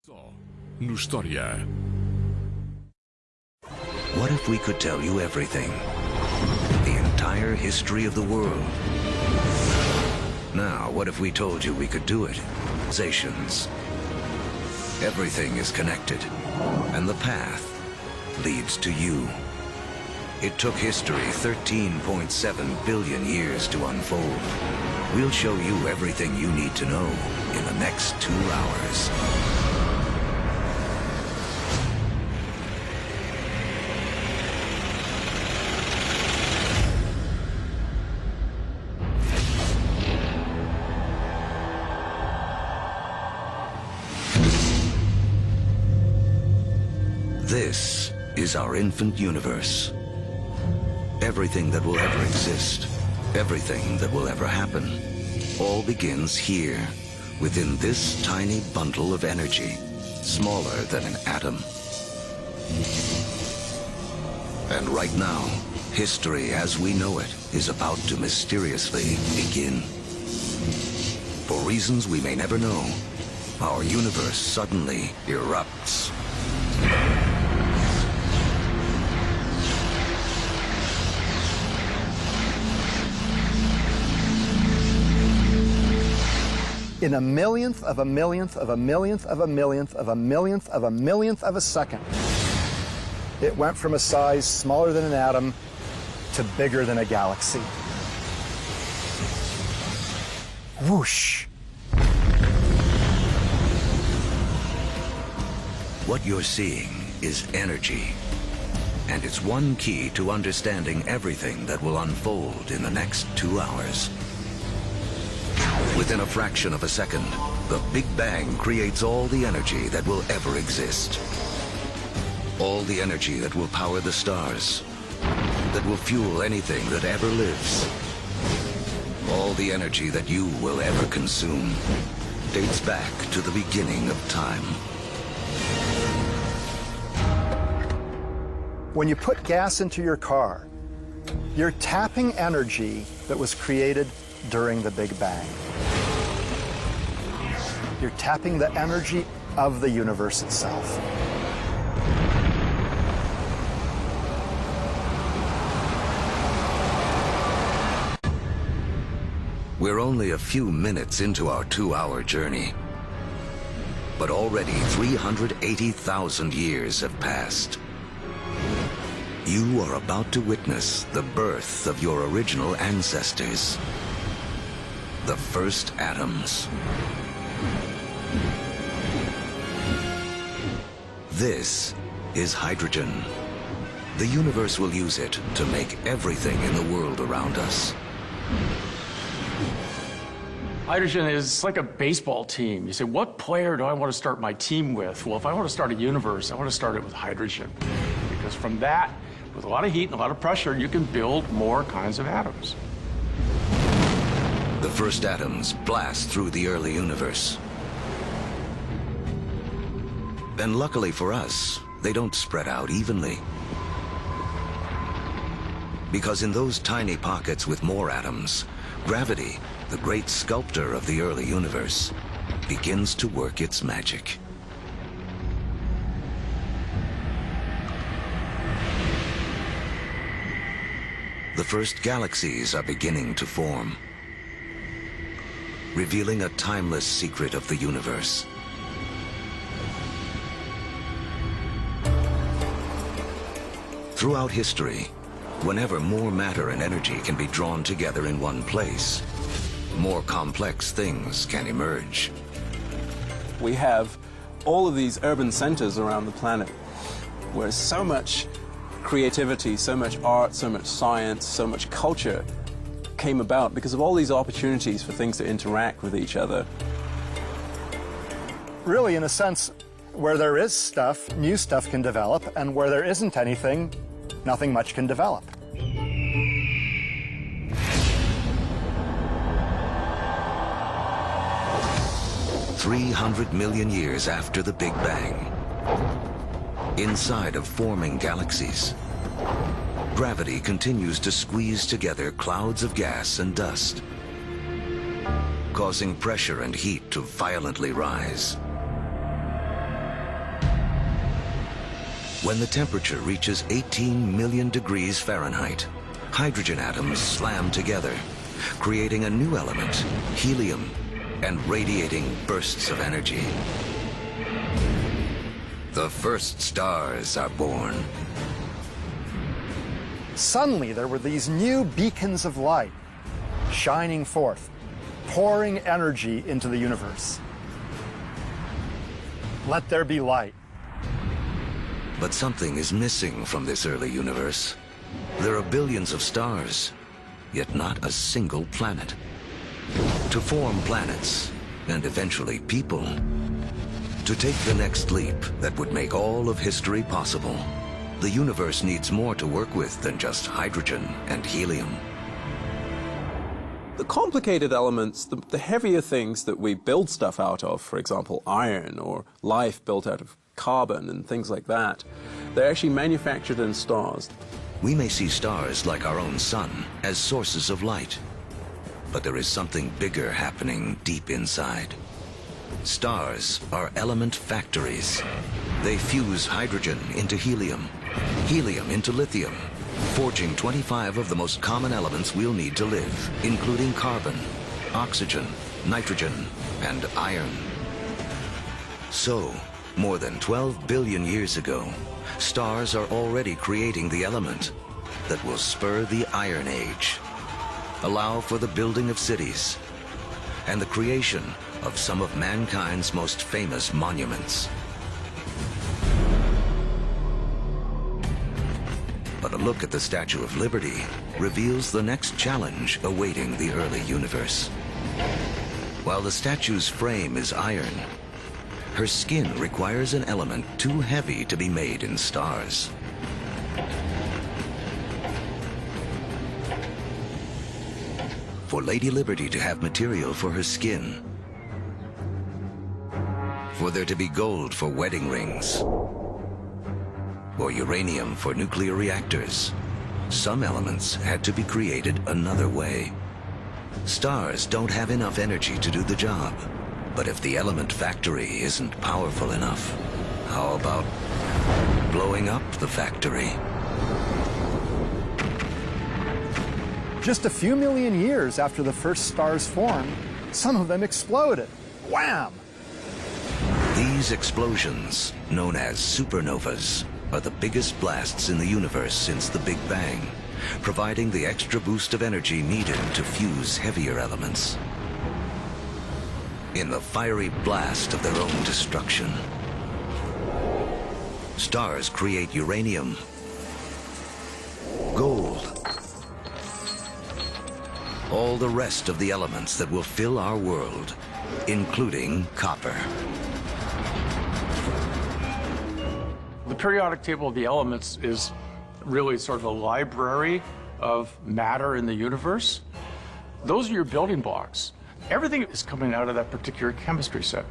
Só no História. What if we could tell you everything? The entire history of the world. Now, what if we told you we could do it? Civilizations. Everything is connected, and the path leads to you. It took history 13.7 billion years to unfold. We'll show you everything you need to know in the next 2 hours. This is our infant universe. Everything that will ever exist, everything that will ever happen, all begins here, within this tiny bundle of energy, smaller than an atom. And right now, history as we know it is about to mysteriously begin. For reasons we may never know, our universe suddenly erupts. In a millionth of a millionth of a millionth of a millionth of a millionth of a millionth of a second, it went from a size smaller than an atom to bigger than a galaxy. Whoosh! What you're seeing is energy, and it's one key to understanding everything that will unfold in the next 2 hours. Within a fraction of a second, the Big Bang creates all the energy that will ever exist. All the energy that will power the stars, that will fuel anything that ever lives. All the energy that you will ever consume dates back to the beginning of time. When you put gas into your car, you're tapping energy that was created during the Big Bang. You're tapping the energy of the universe itself. We're only a few minutes into our 2-hour journey, but already 380,000 years have passed. You are about to witness the birth of your original ancestors, the first atoms. This is hydrogen. The universe will use it to make everything in the world around us. Hydrogen is like a baseball team. You say, what player do I want to start my team with? Well, if I want to start a universe, I want to start it with hydrogen. Because from that, with a lot of heat and a lot of pressure, you can build more kinds of atoms. The first atoms blast through the early universe. And luckily for us, they don't spread out evenly. Because in those tiny pockets with more atoms, gravity, the great sculptor of the early universe, begins to work its magic. The first galaxies are beginning to form, revealing a timeless secret of the universe. Throughout history, whenever more matter and energy can be drawn together in one place, more complex things can emerge. We have all of these urban centers around the planet where so much creativity, so much art, so much science, so much culture came about because of all these opportunities for things to interact with each other. Really, in a sense, where there is stuff, new stuff can develop, and where there isn't anything, nothing much can develop. "300 million years after the Big Bang, inside of forming galaxies, gravity continues to squeeze together clouds of gas and dust. causing pressure and heat to violently rise. When the temperature reaches 18 million degrees Fahrenheit, hydrogen atoms slam together, creating a new element, helium, and radiating bursts of energy. The first stars are born. Suddenly, there were these new beacons of light shining forth, pouring energy into the universe. Let there be light. But something is missing from this early universe. There are billions of stars, yet not a single planet. To form planets, and eventually people, to take the next leap that would make all of history possible, the universe needs more to work with than just hydrogen and helium. The complicated elements, the heavier things that we build stuff out of, for example, iron or life built out of carbon and things like that, they're actually manufactured in stars. We may see stars like our own sun as sources of light, but there is something bigger happening deep inside. Stars are element factories. They fuse hydrogen into helium, helium into lithium, forging 25 of the most common elements we'll need to live, including carbon, oxygen, nitrogen, and iron. So, more than 12 billion years ago, stars are already creating the element that will spur the Iron Age, allow for the building of cities, and the creation of some of mankind's most famous monuments. But a look at the Statue of Liberty reveals the next challenge awaiting the early universe. While the statue's frame is iron, her skin requires an element too heavy to be made in stars. For Lady Liberty to have material for her skin, for there to be gold for wedding rings, or uranium for nuclear reactors, some elements had to be created another way. Stars don't have enough energy to do the job, but if the element factory isn't powerful enough, how about blowing up the factory? Just a few million years after the first stars formed, some of them exploded. Wham! These explosions, known as supernovas, are the biggest blasts in the universe since the Big Bang, providing the extra boost of energy needed to fuse heavier elements. In the fiery blast of their own destruction, stars create uranium, gold, all the rest of the elements that will fill our world, including copper. The periodic table of the elements is really sort of a library of matter in the universe. Those are your building blocks. Everything is coming out of that particular chemistry set.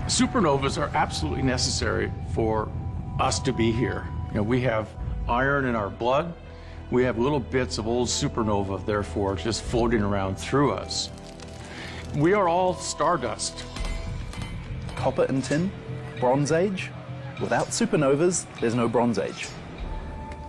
Supernovas are absolutely necessary for us to be here. You know, we have iron in our blood. We have little bits of old supernova, therefore, just floating around through us. We are all stardust. Copper and tin, Bronze Age. Without supernovas, there's no Bronze Age.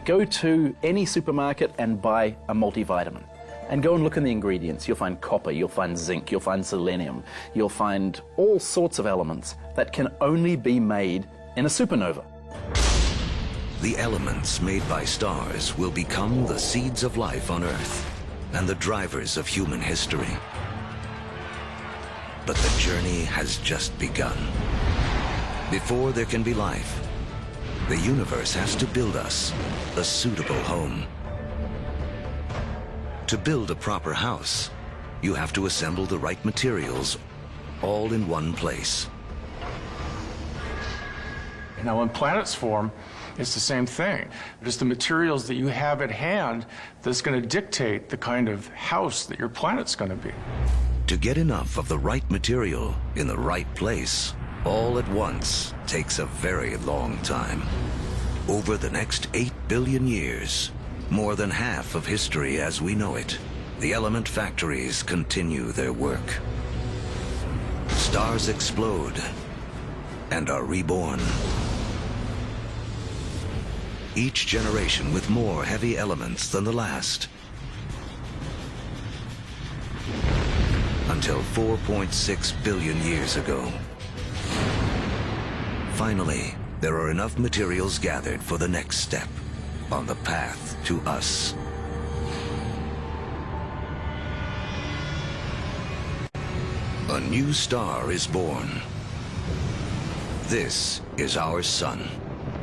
Go to any supermarket and buy a multivitamin. And go and look in the ingredients. You'll find copper, you'll find zinc, you'll find selenium, you'll find all sorts of elements that can only be made in a supernova. The elements made by stars will become the seeds of life on Earth and the drivers of human history. But the journey has just begun. Before there can be life, the universe has to build us a suitable home. To build a proper house, you have to assemble the right materials all in one place. Now, when planets form, it's the same thing. It's the materials that you have at hand that's going to dictate the kind of house that your planet's going to be. To get enough of the right material in the right place, all at once, takes a very long time. Over the next 8 billion years, more than half of history as we know it the element factories continue their work. Stars explode and are reborn. Each generation with more heavy elements than the last. Until 4.6 billion years ago. Finally, there are enough materials gathered for the next step on the path to us. A new star is born. This is our sun.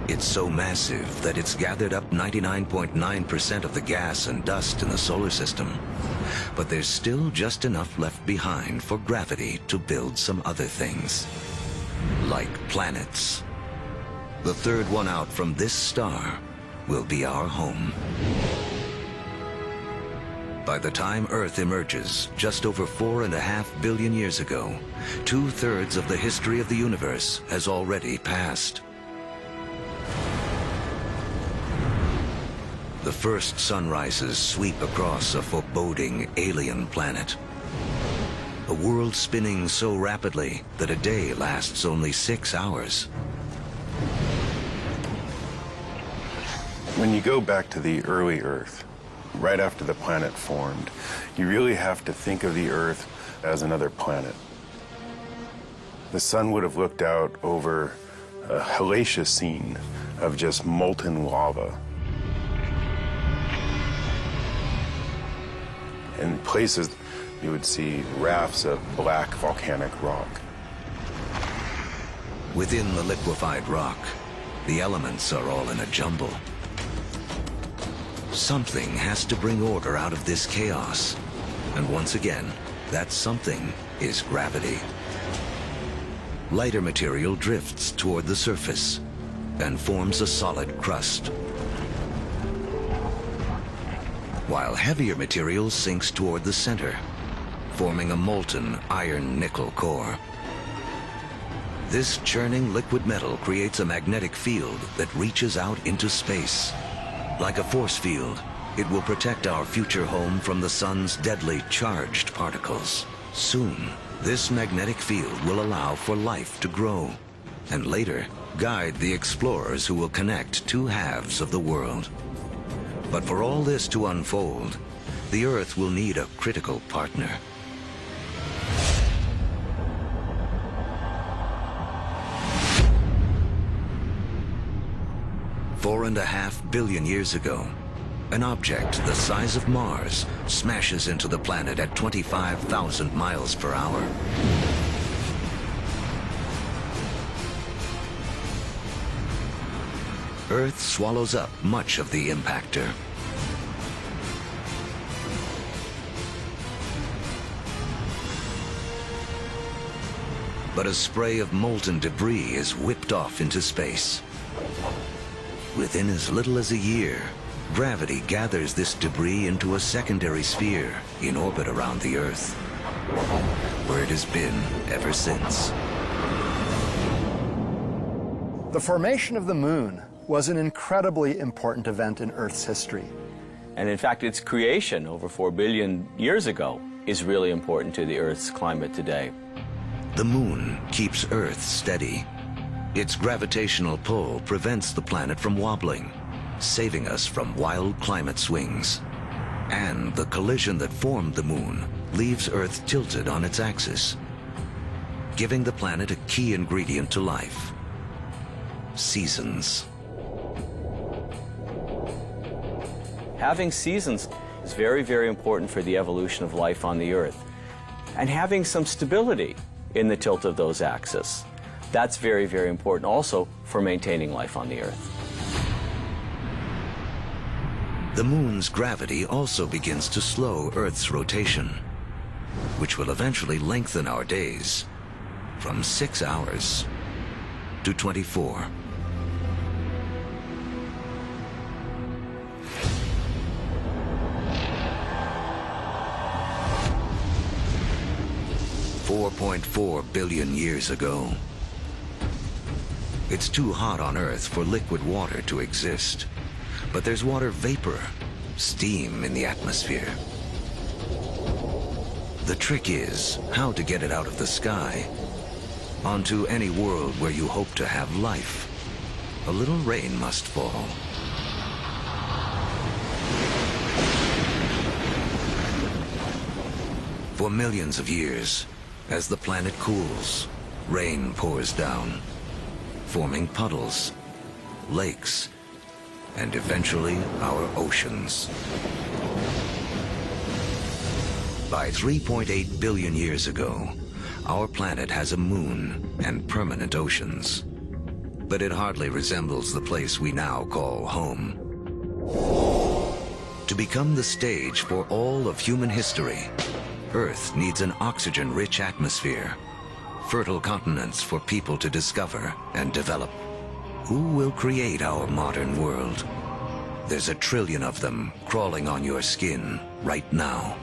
It's so massive that it's gathered up 99.9% of the gas and dust in the solar system. But there's still just enough left behind for gravity to build some other things. Like planets. The third one out from this star will be our home. By the time Earth emerges, just over 4.5 billion years ago, 2/3 of the history of the universe has already passed. The first sunrises sweep across a foreboding alien planet. A world spinning so rapidly that a day lasts only 6 hours. When you go back to the early Earth, right after the planet formed, you really have to think of the Earth as another planet. The sun would have looked out over a hellacious scene of just molten lava. In places, you would see rafts of black volcanic rock. Within the liquefied rock, the elements are all in a jumble. Something has to bring order out of this chaos. And once again, that something is gravity. Lighter material drifts toward the surface and forms a solid crust, while heavier material sinks toward the center, forming a molten iron-nickel core. This churning liquid metal creates a magnetic field that reaches out into space. Like a force field, it will protect our future home from the sun's deadly charged particles. Soon, this magnetic field will allow for life to grow, and later guide the explorers who will connect two halves of the world. But for all this to unfold, the Earth will need a critical partner. Four and a half billion years ago, an object the size of Mars smashes into the planet at 25,000 miles per hour. Earth swallows up much of the impactor. But a spray of molten debris is whipped off into space. Within as little as a year, gravity gathers this debris into a secondary sphere in orbit around the Earth, where it has been ever since. The formation of the moon was an incredibly important event in Earth's history. And in fact, its creation over 4 billion years ago is really important to the Earth's climate today. The moon keeps Earth steady. Its gravitational pull prevents the planet from wobbling, saving us from wild climate swings. And the collision that formed the moon leaves Earth tilted on its axis, giving the planet a key ingredient to life: seasons. Having seasons is very, very important for the evolution of life on the Earth. And having some stability in the tilt of those axes, that's very, very important also for maintaining life on the Earth. The moon's gravity also begins to slow Earth's rotation, which will eventually lengthen our days from 6 hours to 24. $4.4 billion years ago. It's too hot on Earth for liquid water to exist. But there's water vapor, steam in the atmosphere. The trick is how to get it out of the sky onto any world where you hope to have life. A little rain must fall. For millions of years, as the planet cools, rain pours down, forming puddles, lakes, and eventually our oceans. By 3.8 billion years ago, our planet has a moon and permanent oceans. But it hardly resembles the place we now call home. To become the stage for all of human history, Earth needs an oxygen-rich atmosphere, fertile continents for people to discover and develop. Who will create our modern world? There's 1 trillion of them crawling on your skin right now.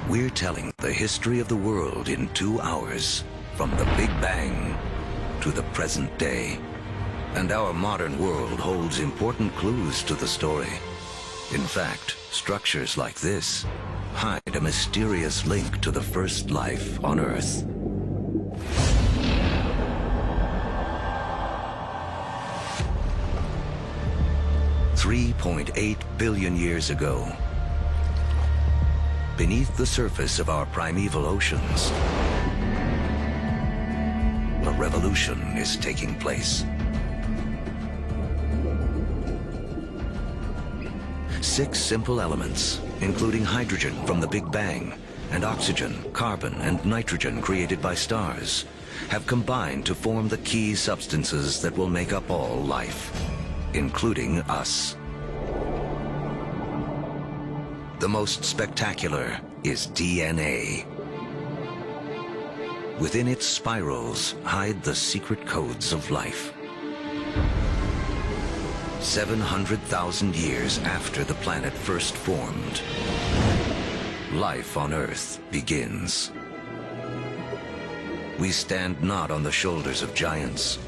We're telling the history of the world in 2 hours, from the Big Bang to the present day. And our modern world holds important clues to the story. In fact, structures like this hide a mysterious link to the first life on Earth. $3.8 billion years ago, beneath the surface of our primeval oceans, a revolution is taking place. 6 simple elements, including hydrogen from the Big Bang, and oxygen, carbon, and nitrogen created by stars, have combined to form the key substances that will make up all life, including us. The most spectacular is DNA. Within its spirals hide the secret codes of life. 700,000 years after the planet first formed, life on Earth begins. We stand not on the shoulders of giants,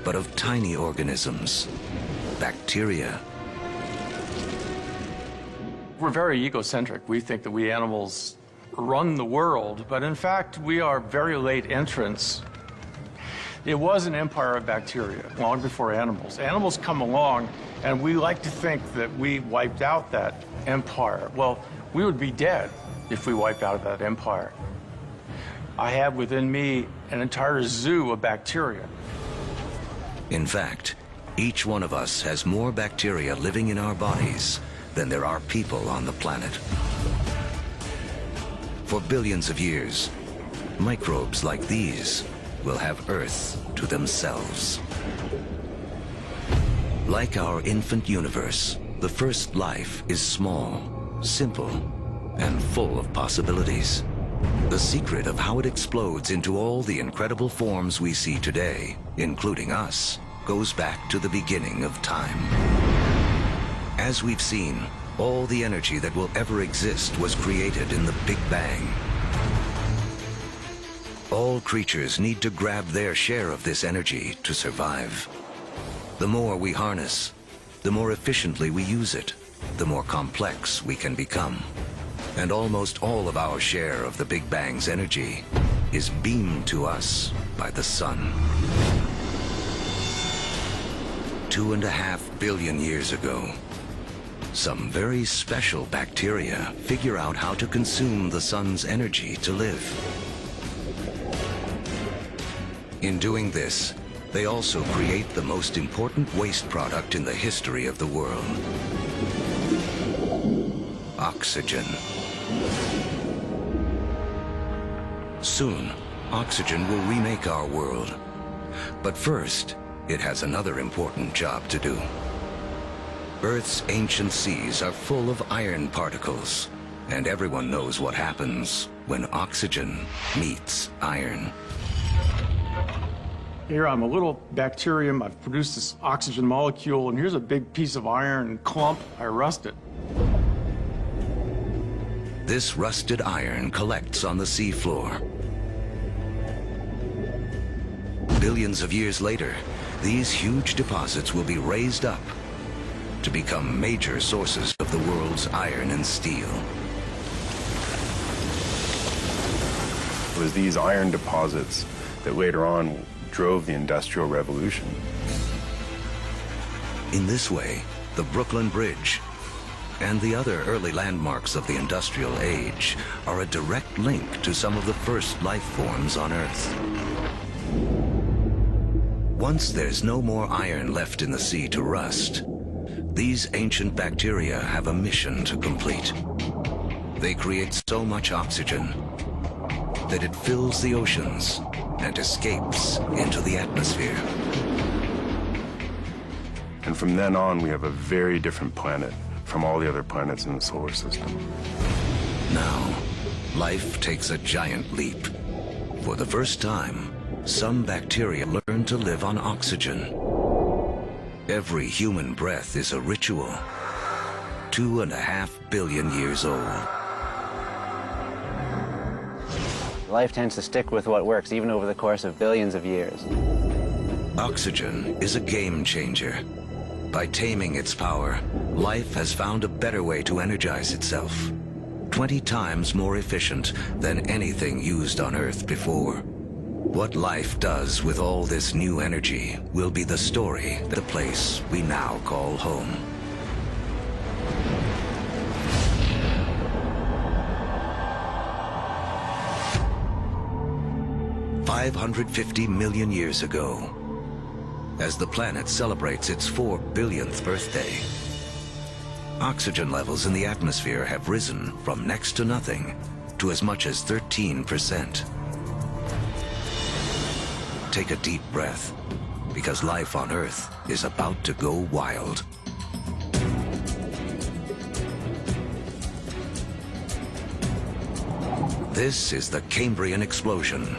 but of tiny organisms, bacteria. We're very egocentric. We think that we animals run the world, but in fact, we are very late entrants. It was an empire of bacteria long before animals. Animals come along, and we like to think that we wiped out that empire. Well, we would be dead if we wiped out that empire. I have within me an entire zoo of bacteria. In fact, each one of us has more bacteria living in our bodies than there are people on the planet. For billions of years, microbes like these will have Earth to themselves. Like our infant universe, the first life is small, simple, and full of possibilities. The secret of how it explodes into all the incredible forms we see today, including us, goes back to the beginning of time. As we've seen, all the energy that will ever exist was created in the Big Bang. All creatures need to grab their share of this energy to survive. The more we harness, the more efficiently we use it, the more complex we can become. And almost all of our share of the Big Bang's energy is beamed to us by the sun. 2.5 billion years ago, some very special bacteria figure out how to consume the sun's energy to live. In doing this, they also create the most important waste product in the history of the world: oxygen. Soon, oxygen will remake our world. But first, it has another important job to do. Earth's ancient seas are full of iron particles, and everyone knows what happens when oxygen meets iron. Here I'm a little bacterium. I've produced this oxygen molecule, and here's a big piece of iron clump. I rust it. This rusted iron collects on the seafloor. Billions of years later, these huge deposits will be raised up to become major sources of the world's iron and steel. It was these iron deposits that later on drove the Industrial Revolution. In this way, the Brooklyn Bridge and the other early landmarks of the Industrial Age are a direct link to some of the first life forms on Earth. Once there's no more iron left in the sea to rust, these ancient bacteria have a mission to complete. They create so much oxygen that it fills the oceans and escapes into the atmosphere. And from then on, we have a very different planet from all the other planets in the solar system. Now, life takes a giant leap. For the first time, some bacteria learn to live on oxygen. Every human breath is a ritual, 2.5 billion years old. Life tends to stick with what works, even over the course of billions of years. Oxygen is a game changer. By taming its power, life has found a better way to energize itself. 20 times more efficient than anything used on Earth before. What life does with all this new energy will be the story, the place we now call home. $550 million years ago, as the planet celebrates its 4 billionth birthday, oxygen levels in the atmosphere have risen from next to nothing to as much as 13%. Take a deep breath, because life on Earth is about to go wild. This is the Cambrian explosion,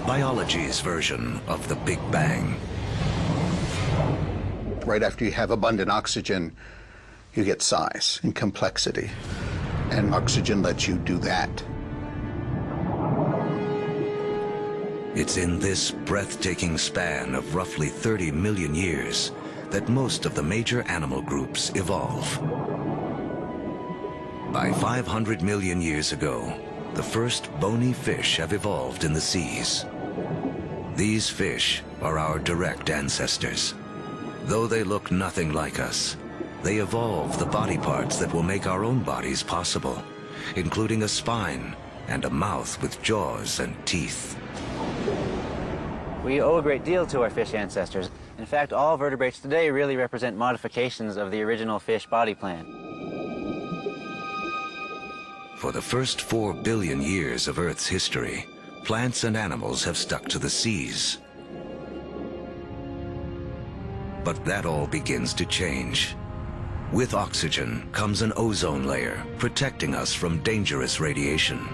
biology's version of the Big Bang. Right after you have abundant oxygen, you get size and complexity. And oxygen lets you do that. It's in this breathtaking span of roughly 30 million years that most of the major animal groups evolve. By 500 million years ago, the first bony fish have evolved in the seas. These fish are our direct ancestors. Though they look nothing like us, they evolved the body parts that will make our own bodies possible, including a spine and a mouth with jaws and teeth. We owe a great deal to our fish ancestors. In fact, all vertebrates today really represent modifications of the original fish body plan. For the first 4 billion years of Earth's history, plants and animals have stuck to the seas. But that all begins to change. With oxygen comes an ozone layer, protecting us from dangerous radiation.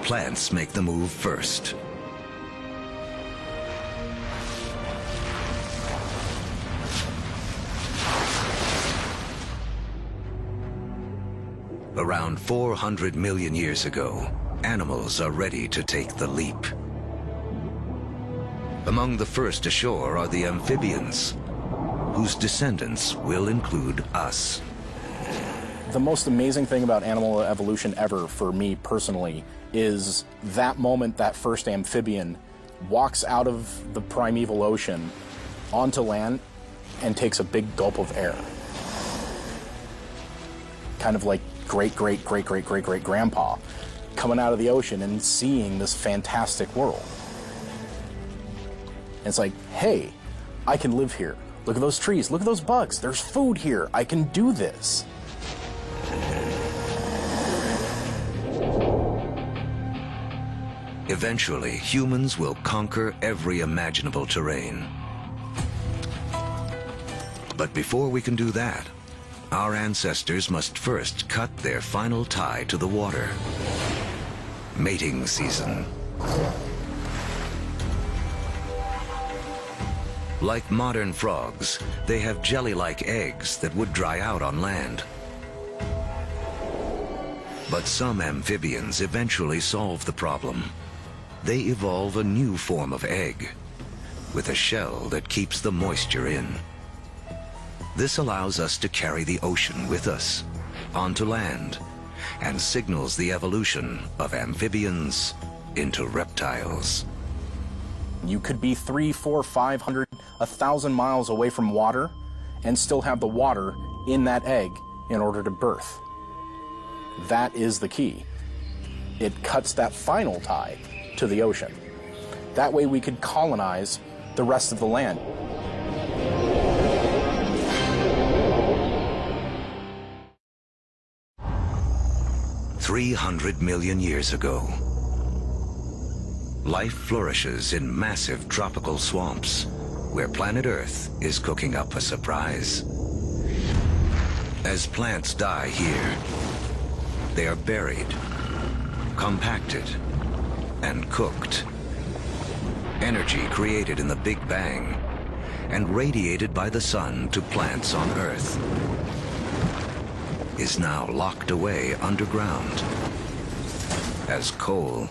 Plants make the move first. Around 400 million years ago, animals are ready to take the leap. Among the first ashore are the amphibians, whose descendants will include us. The most amazing thing about animal evolution ever, for me personally, is that moment that first amphibian walks out of the primeval ocean onto land and takes a big gulp of air. Kind of like great-great-great-great-great-great-grandpa coming out of the ocean and seeing this fantastic world. And it's like, hey, I can live here. Look at those trees, look at those bugs, there's food here, I can do this. Eventually, humans will conquer every imaginable terrain. But before we can do that, our ancestors must first cut their final tie to the water. Mating season. Like modern frogs, they have jelly-like eggs that would dry out on land. But some amphibians eventually solve the problem. They evolve a new form of egg. with a shell that keeps the moisture in. This allows us to carry the ocean with us onto land and signals the evolution of amphibians into reptiles. You could be 300, 400, 500, 1,000 miles away from water and still have the water in that egg in order to birth. That is the key. It cuts that final tie to the ocean. That way we could colonize the rest of the land. $300 million years ago, life flourishes in massive tropical swamps where planet Earth is cooking up a surprise. As plants die here, they are buried, compacted, and cooked. Energy created in the Big Bang and radiated by the sun to plants on Earth is now locked away underground as coal,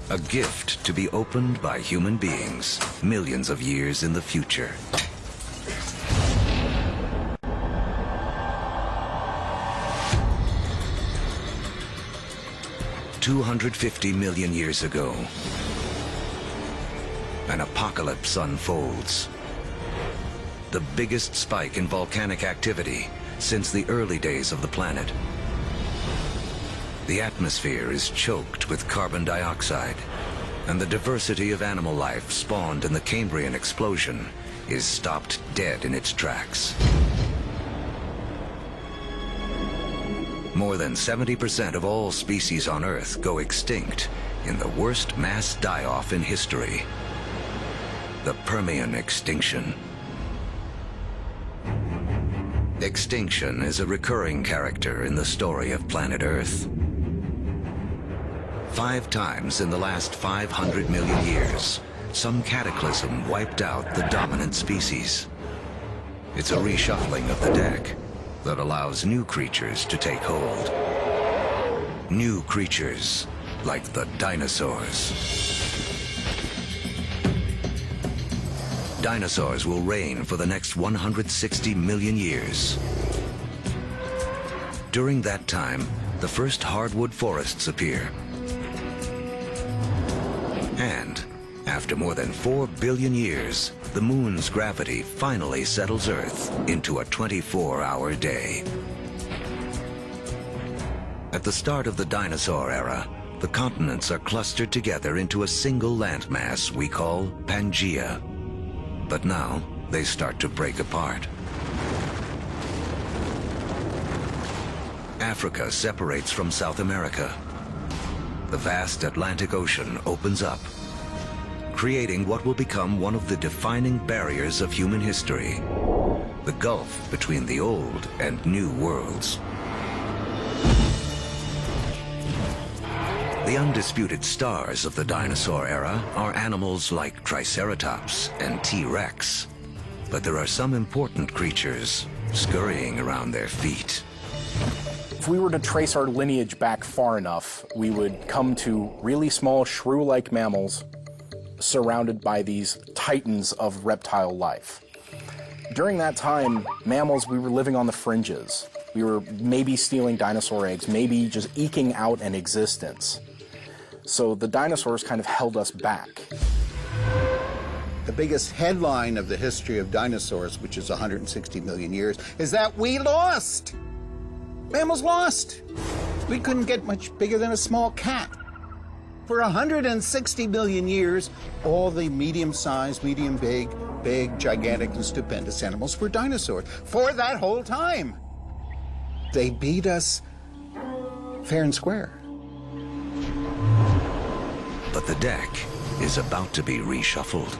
a gift to be opened by human beings millions of years in the future. $250 million years ago, an apocalypse unfolds. The biggest spike in volcanic activity since the early days of the planet. The atmosphere is choked with carbon dioxide, and the diversity of animal life spawned in the Cambrian explosion is stopped dead in its tracks. More than 70% of all species on Earth go extinct in the worst mass die-off in history, the Permian extinction. Extinction is a recurring character in the story of planet Earth. 5 times in the last 500 million years, some cataclysm wiped out the dominant species. It's a reshuffling of the deck that allows new creatures to take hold. New creatures like the dinosaurs. Dinosaurs will reign for the next 160 million years. During that time, the first hardwood forests appear. And after more than 4 billion years, the moon's gravity finally settles Earth into a 24-hour day. At the start of the dinosaur era, the continents are clustered together into a single landmass we call Pangaea. But now, they start to break apart. Africa separates from South America. The vast Atlantic Ocean opens up, creating what will become one of the defining barriers of human history, the gulf between the old and new worlds. The undisputed stars of the dinosaur era are animals like Triceratops and T-Rex. But there are some important creatures scurrying around their feet. If we were to trace our lineage back far enough, we would come to really small shrew-like mammals surrounded by these titans of reptile life. During that time, mammals, we were living on the fringes. We were maybe stealing dinosaur eggs, maybe just eking out an existence. So the dinosaurs kind of held us back. The biggest headline of the history of dinosaurs, which is 160 million years, is that we lost. Mammals lost. We couldn't get much bigger than a small cat. For 160 million years, all the medium-sized, medium-big, big, gigantic, and stupendous animals were dinosaurs. For that whole time. They beat us fair and square. But the deck is about to be reshuffled.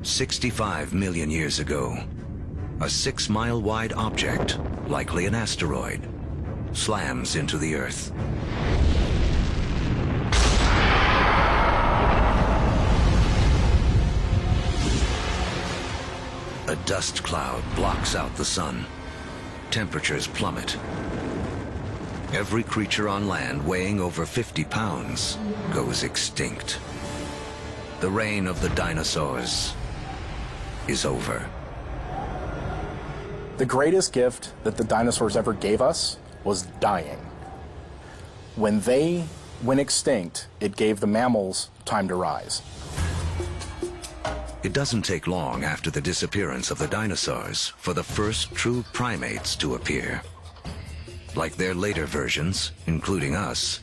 $65 million years ago, a 6-mile-wide object, likely an asteroid, slams into the Earth. A dust cloud blocks out the sun. Temperatures plummet. every creature on land weighing over 50 pounds goes extinct. The reign of the dinosaurs is over. The greatest gift that the dinosaurs ever gave us was dying. When they went extinct, it gave the mammals time to rise. It doesn't take long after the disappearance of the dinosaurs for the first true primates to appear. Like their later versions, including us,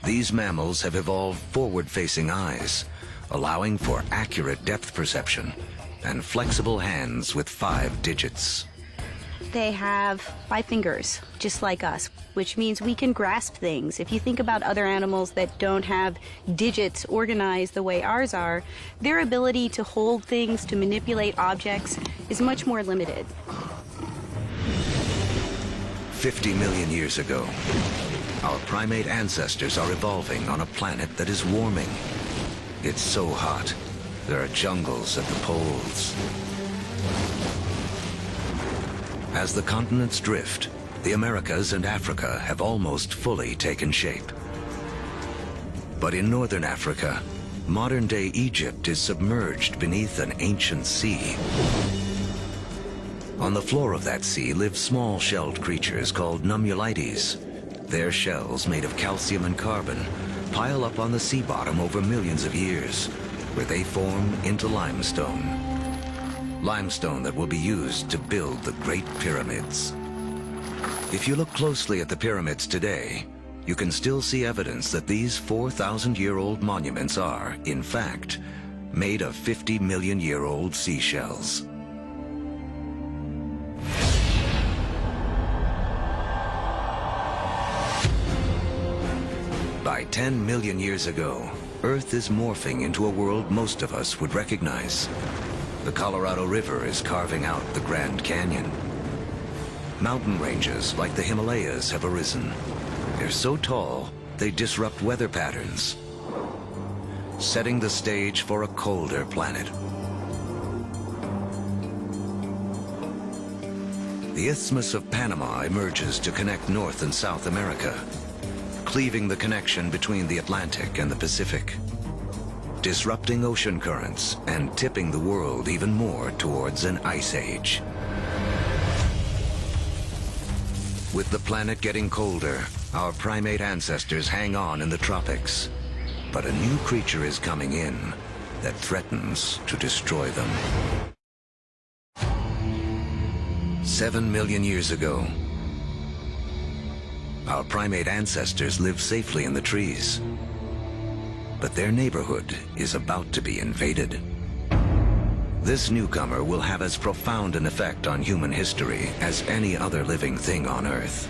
these mammals have evolved forward-facing eyes, allowing for accurate depth perception and flexible hands with 5 digits. They have 5 fingers, just like us, which means we can grasp things. If you think about other animals that don't have digits organized the way ours are, their ability to hold things, to manipulate objects, is much more limited. 50 million years ago, our primate ancestors are evolving on a planet that is warming. It's so hot, there are jungles at the poles. As the continents drift, the Americas and Africa have almost fully taken shape. But in northern Africa, modern-day Egypt is submerged beneath an ancient sea. On the floor of that sea live small shelled creatures called nummulites. Their shells, made of calcium and carbon, pile up on the sea bottom over millions of years, where they form into limestone. Limestone that will be used to build the Great Pyramids. If you look closely at the pyramids today, you can still see evidence that these 4,000-year-old monuments are, in fact, made of 50-million-year-old seashells. By 10 million years ago, Earth is morphing into a world most of us would recognize. The Colorado River is carving out the Grand Canyon. Mountain ranges like the Himalayas have arisen. They're so tall, they disrupt weather patterns, setting the stage for a colder planet. The Isthmus of Panama emerges to connect North and South America, cleaving the connection between the Atlantic and the Pacific, disrupting ocean currents and tipping the world even more towards an ice age. With the planet getting colder, our primate ancestors hang on in the tropics. But a new creature is coming in that threatens to destroy them. 7 million years ago, our primate ancestors lived safely in the trees. But their neighborhood is about to be invaded. This newcomer will have as profound an effect on human history as any other living thing on Earth.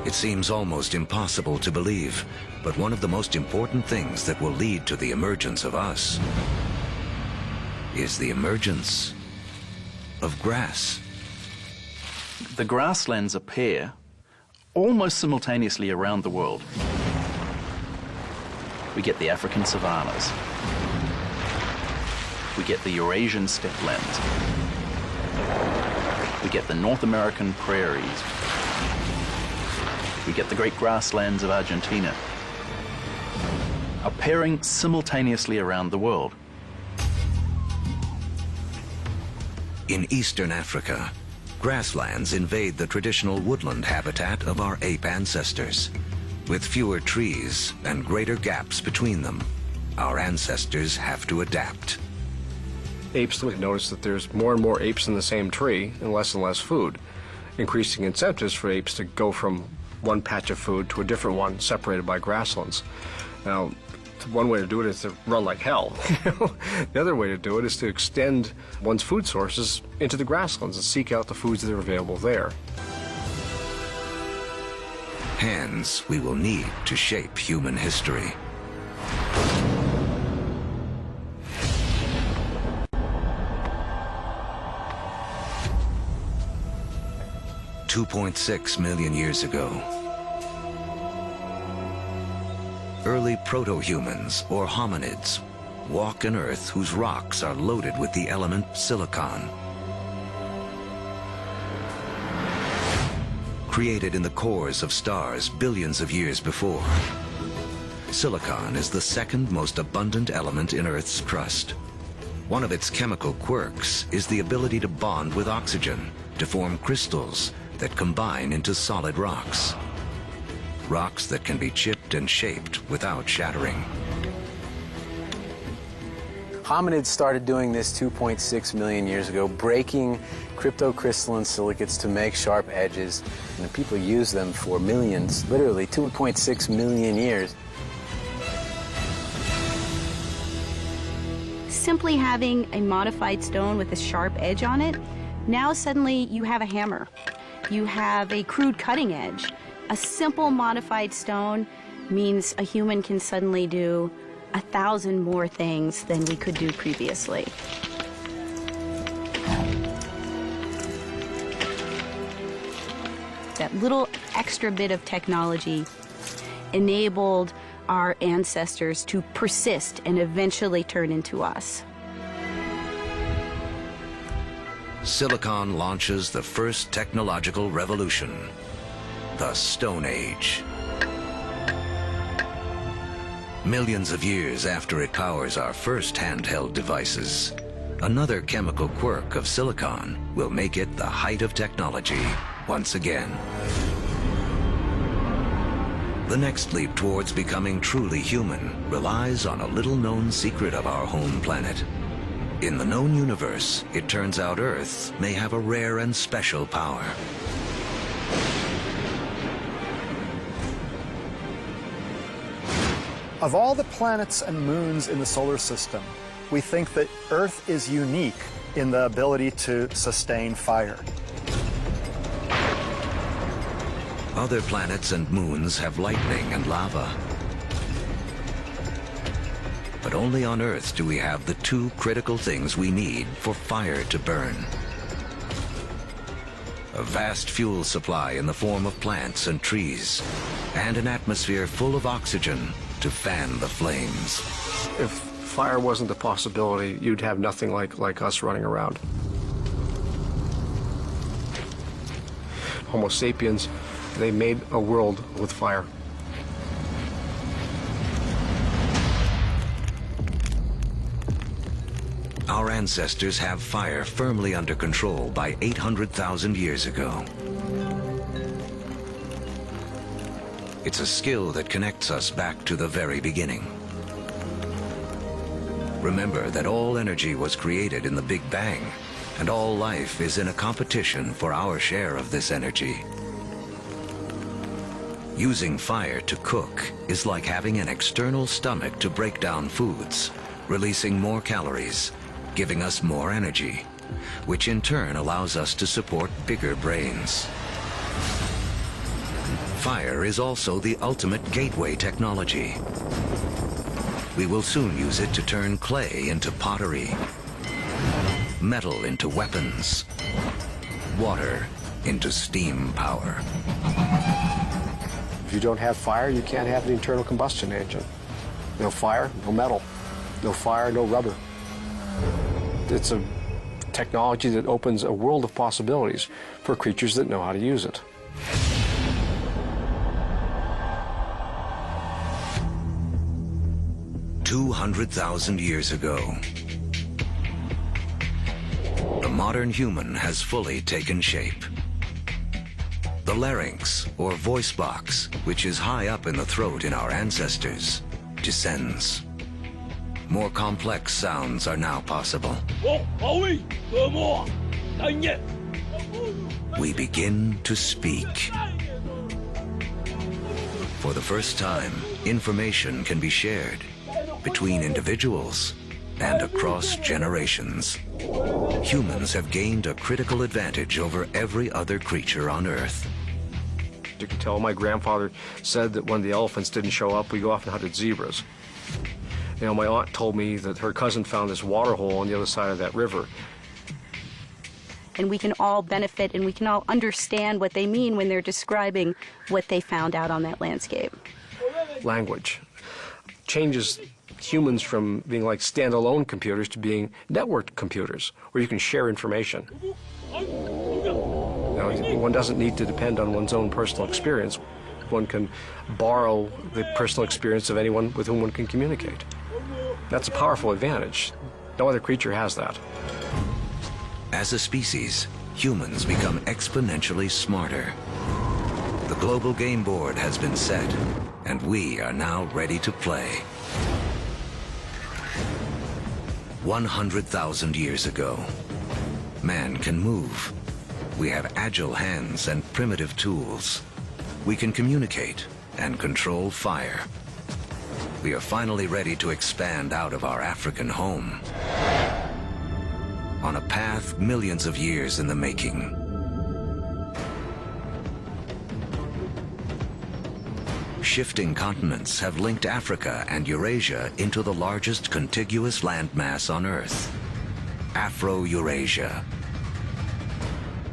It seems almost impossible to believe, but one of the most important things that will lead to the emergence of us is the emergence of grass. The grasslands appear almost simultaneously around the world. We get the African savannas. We get the Eurasian steppelands. We get the North American prairies. We get the great grasslands of Argentina, appearing simultaneously around the world. In eastern Africa, grasslands invade the traditional woodland habitat of our ape ancestors. With fewer trees and greater gaps between them, our ancestors have to adapt. Apes notice that there's more and more apes in the same tree and less food, increasing incentives for apes to go from one patch of food to a different one separated by grasslands. Now, one way to do it is to run like hell. The other way to do it is to extend one's food sources into the grasslands and seek out the foods that are available there. Hands we will need to shape human history. $2.6 million years ago, early proto-humans, or hominids, walk an Earth whose rocks are loaded with the element silicon. created in the cores of stars billions of years before. Silicon is the second most abundant element in Earth's crust. One of its chemical quirks is the ability to bond with oxygen to form crystals that combine into solid rocks. Rocks that can be chipped and shaped without shattering. Hominids started doing this 2.6 million years ago, breaking cryptocrystalline silicates to make sharp edges, and people use them for millions, literally 2.6 million years. Simply having a modified stone with a sharp edge on it, now suddenly you have a hammer. You have a crude cutting edge. A simple modified stone means a human can suddenly do 1,000 more things than we could do previously. That little extra bit of technology enabled our ancestors to persist and eventually turn into us. Silicon launches the first technological revolution, the Stone Age. Millions of years after it powers our first handheld devices, another chemical quirk of silicon will make it the height of technology once again. The next leap towards becoming truly human relies on a little-known secret of our home planet. In the known universe, it turns out Earth may have a rare and special power. Of all the planets and moons in the solar system, we think that Earth is unique in the ability to sustain fire. Other planets and moons have lightning and lava. But only on Earth do we have the two critical things we need for fire to burn. A vast fuel supply in the form of plants and trees, and an atmosphere full of oxygen to fan the flames. If fire wasn't a possibility, you'd have nothing like us running around. Homo sapiens, they made a world with fire. Our ancestors have fire firmly under control by 800,000 years ago. It's a skill that connects us back to the very beginning. Remember that all energy was created in the Big Bang, and all life is in a competition for our share of this energy. Using fire to cook is like having an external stomach to break down foods, releasing more calories, giving us more energy, which in turn allows us to support bigger brains. Fire is also the ultimate gateway technology. We will soon use it to turn clay into pottery, metal into weapons, water into steam power. If you don't have fire, you can't have the internal combustion engine. No fire, no metal. No fire, no rubber. It's a technology that opens a world of possibilities for creatures that know how to use it. "200,000 years ago, the modern human has fully taken shape. The larynx, or voice box, which is high up in the throat in our ancestors, descends. More complex sounds are now possible. We begin to speak. For the first time, information can be shared between individuals and across generations. Humans have gained a critical advantage over every other creature on Earth. You can tell my grandfather said that when the elephants didn't show up, we go off and hunted zebras. You know, my aunt told me that her cousin found this water hole on the other side of that river. And we can all benefit and we can all understand what they mean when they're describing what they found out on that landscape. Language changes humans from being like standalone computers to being networked computers, where you can share information. One doesn't need to depend on one's own personal experience. One can borrow the personal experience of anyone with whom one can communicate. That's a powerful advantage. No other creature has that. As a species, humans become exponentially smarter. The global game board has been set, and we are now ready to play. 100,000 years ago, man can move. We have agile hands and primitive tools. We can communicate and control fire. We are finally ready to expand out of our African home on a path millions of years in the making. Shifting continents have linked Africa and Eurasia into the largest contiguous landmass on Earth, Afro-Eurasia.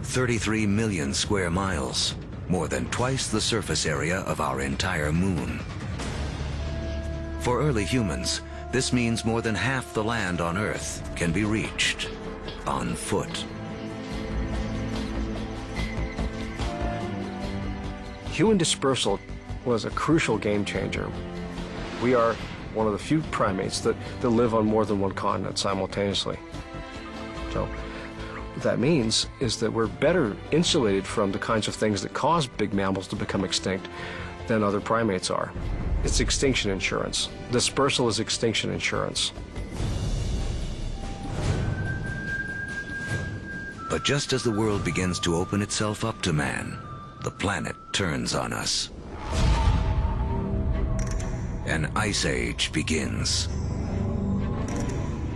33 million square miles, more than twice the surface area of our entire moon. For early humans, this means more than half the land on Earth can be reached on foot. Human dispersal was a crucial game changer. We are one of the few primates that live on more than one continent simultaneously. So what that means is that we're better insulated from the kinds of things that cause big mammals to become extinct than other primates are. It's extinction insurance. Dispersal is extinction insurance. But just as the world begins to open itself up to man, the planet turns on us. An ice age begins.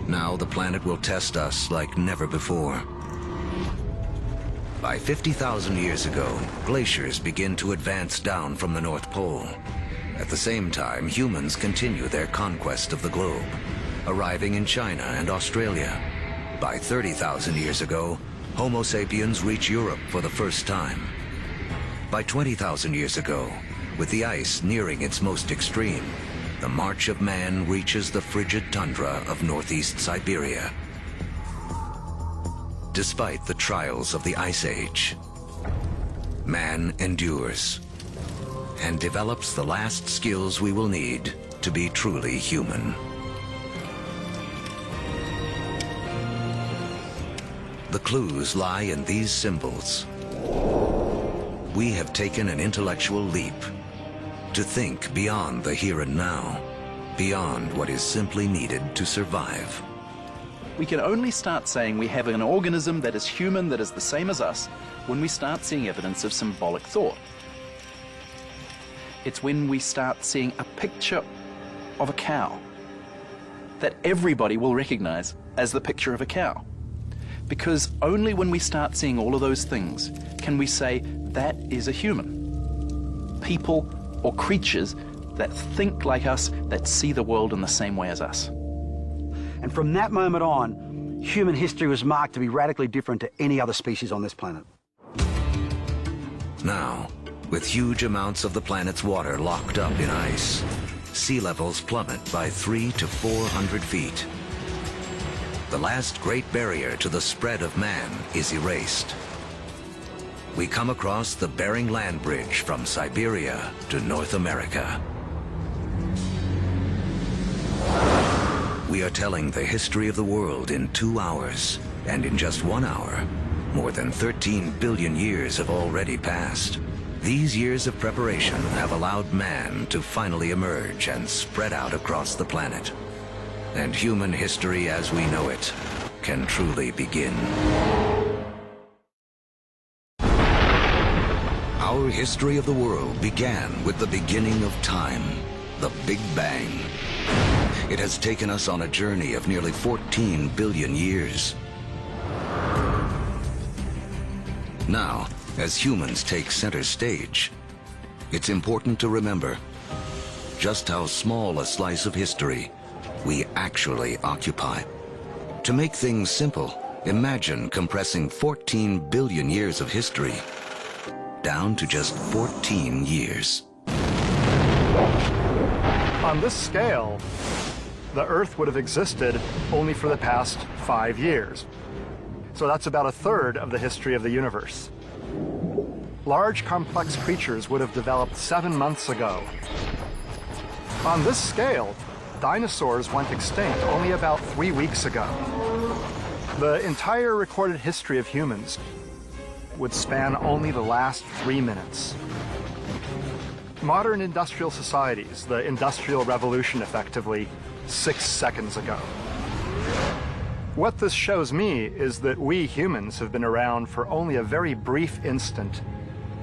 Now the planet will test us like never before. By 50,000 years ago, glaciers begin to advance down from the North Pole. At the same time, humans continue their conquest of the globe, arriving in China and Australia. By 30,000 years ago, Homo sapiens reach Europe for the first time. By 20,000 years ago, with the ice nearing its most extreme, the march of man reaches the frigid tundra of northeast Siberia. Despite the trials of the Ice Age, man endures and develops the last skills we will need to be truly human. The clues lie in these symbols. We have taken an intellectual leap to think beyond the here and now, beyond what is simply needed to survive. We can only start saying we have an organism that is human, that is the same as us, when we start seeing evidence of symbolic thought. It's when we start seeing a picture of a cow that everybody will recognize as the picture of a cow. Because only when we start seeing all of those things can we say that is a human. People or creatures that think like us, that see the world in the same way as us. And from that moment on, human history was marked to be radically different to any other species on this planet. Now, with huge amounts of the planet's water locked up in ice, sea levels plummet by 300 to 400 feet. The last great barrier to the spread of man is erased. We come across the Bering Land Bridge from Siberia to North America. We are telling the history of the world in 2 hours, and in just 1 hour, more than 13 billion years have already passed. These years of preparation have allowed man to finally emerge and spread out across the planet. And human history as we know it can truly begin. Our history of the world began with the beginning of time, the Big Bang. It has taken us on a journey of nearly 14 billion years. Now, as humans take center stage, it's important to remember just how small a slice of history we actually occupy. To make things simple, imagine compressing 14 billion years of history down to just 14 years. On this scale, the Earth would have existed only for the past 5 years. So that's about a third of the history of the universe. large complex creatures would have developed 7 months ago. On this scale, dinosaurs went extinct only about 3 weeks ago. The entire recorded history of humans would span only the last 3 minutes. Modern industrial societies, the Industrial Revolution effectively, 6 seconds ago. What this shows me is that we humans have been around for only a very brief instant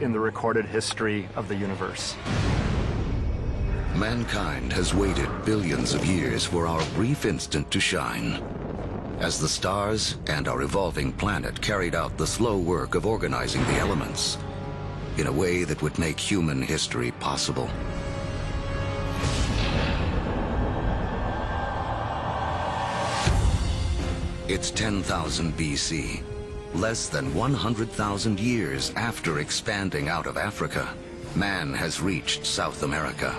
in the recorded history of the universe. Mankind has waited billions of years for our brief instant to shine. As the stars and our evolving planet carried out the slow work of organizing the elements in a way that would make human history possible. It's 10,000 BC, less than 100,000 years after expanding out of Africa. Man has reached South America.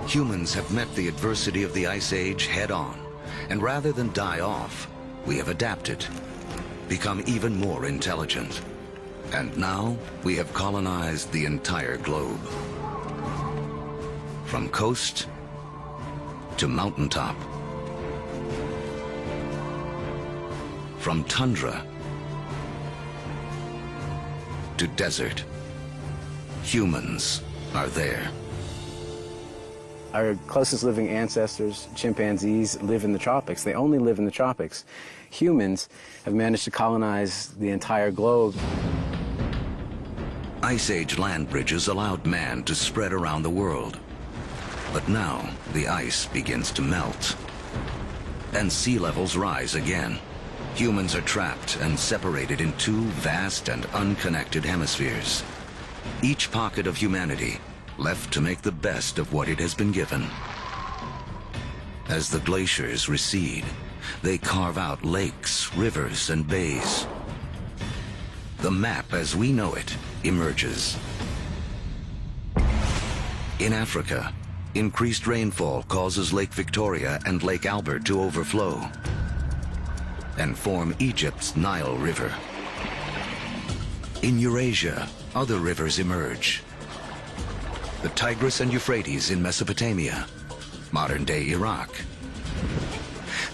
Humans have met the adversity of the Ice Age head-on, and rather than die off, we have adapted, become even more intelligent. And now we have colonized the entire globe. From coast to mountaintop. From tundra to desert. Humans are there. Our closest living ancestors, chimpanzees, live in the tropics. They only live in the tropics. Humans have managed to colonize the entire globe. Ice Age land bridges allowed man to spread around the world. But now the ice begins to melt. And sea levels rise again. Humans are trapped and separated in 2 vast and unconnected hemispheres. Each pocket of humanity left to make the best of what it has been given. As the glaciers recede, they carve out lakes, rivers, and bays. The map as we know it emerges. In Africa, increased rainfall causes Lake Victoria and Lake Albert to overflow and form Egypt's Nile River. In Eurasia, other rivers emerge. The Tigris and Euphrates in Mesopotamia, modern-day Iraq.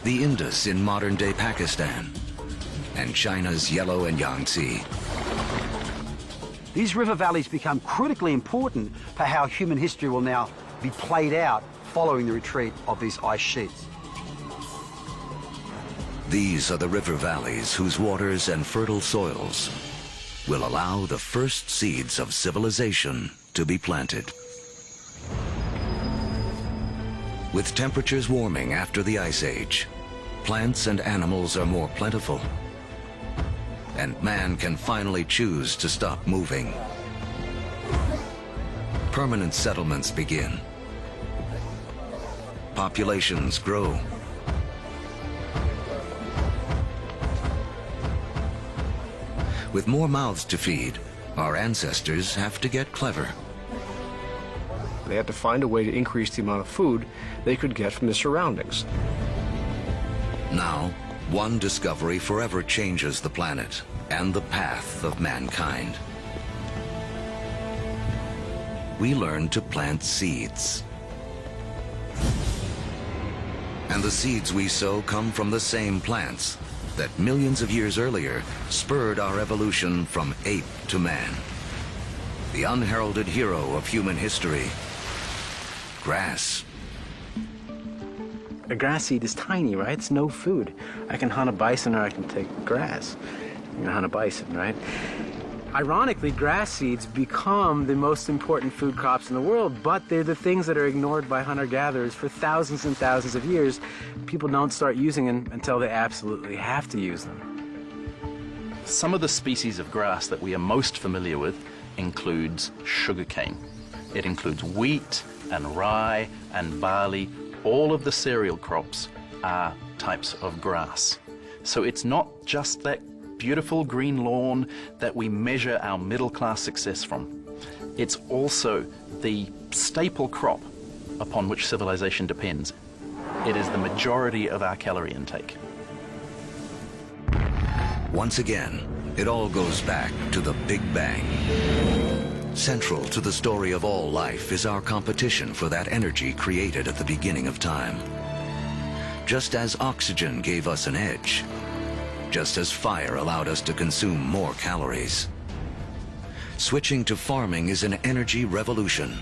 The Indus in modern-day Pakistan, and China's Yellow and Yangtze. These river valleys become critically important for how human history will now be played out following the retreat of these ice sheets. These are the river valleys whose waters and fertile soils will allow the first seeds of civilization to be planted. With temperatures warming after the Ice Age, plants and animals are more plentiful, and man can finally choose to stop moving. Permanent settlements begin. Populations grow. With more mouths to feed, our ancestors have to get clever. They had to find a way to increase the amount of food they could get from the surroundings. Now, one discovery forever changes the planet and the path of mankind. We learn to plant seeds. And the seeds we sow come from the same plants that millions of years earlier spurred our evolution from ape to man. The unheralded hero of human history, grass. A grass seed is tiny, right? It's no food. I can hunt a bison or I can take grass. I'm gonna hunt a bison, right? Ironically, grass seeds become the most important food crops in the world, but they're the things that are ignored by hunter-gatherers for thousands and thousands of years. People don't start using them until they absolutely have to use them. Some of the species of grass that we are most familiar with includes sugarcane. It includes wheat and rye and barley. All of the cereal crops are types of grass. So it's not just that beautiful green lawn that we measure our middle-class success from. It's also the staple crop upon which civilization depends. It is the majority of our calorie intake. Once again, It all goes back to the Big Bang. Central to the story of all life is our competition for that energy created at the beginning of time. Just as oxygen gave us an edge, just as fire allowed us to consume more calories, switching to farming is an energy revolution.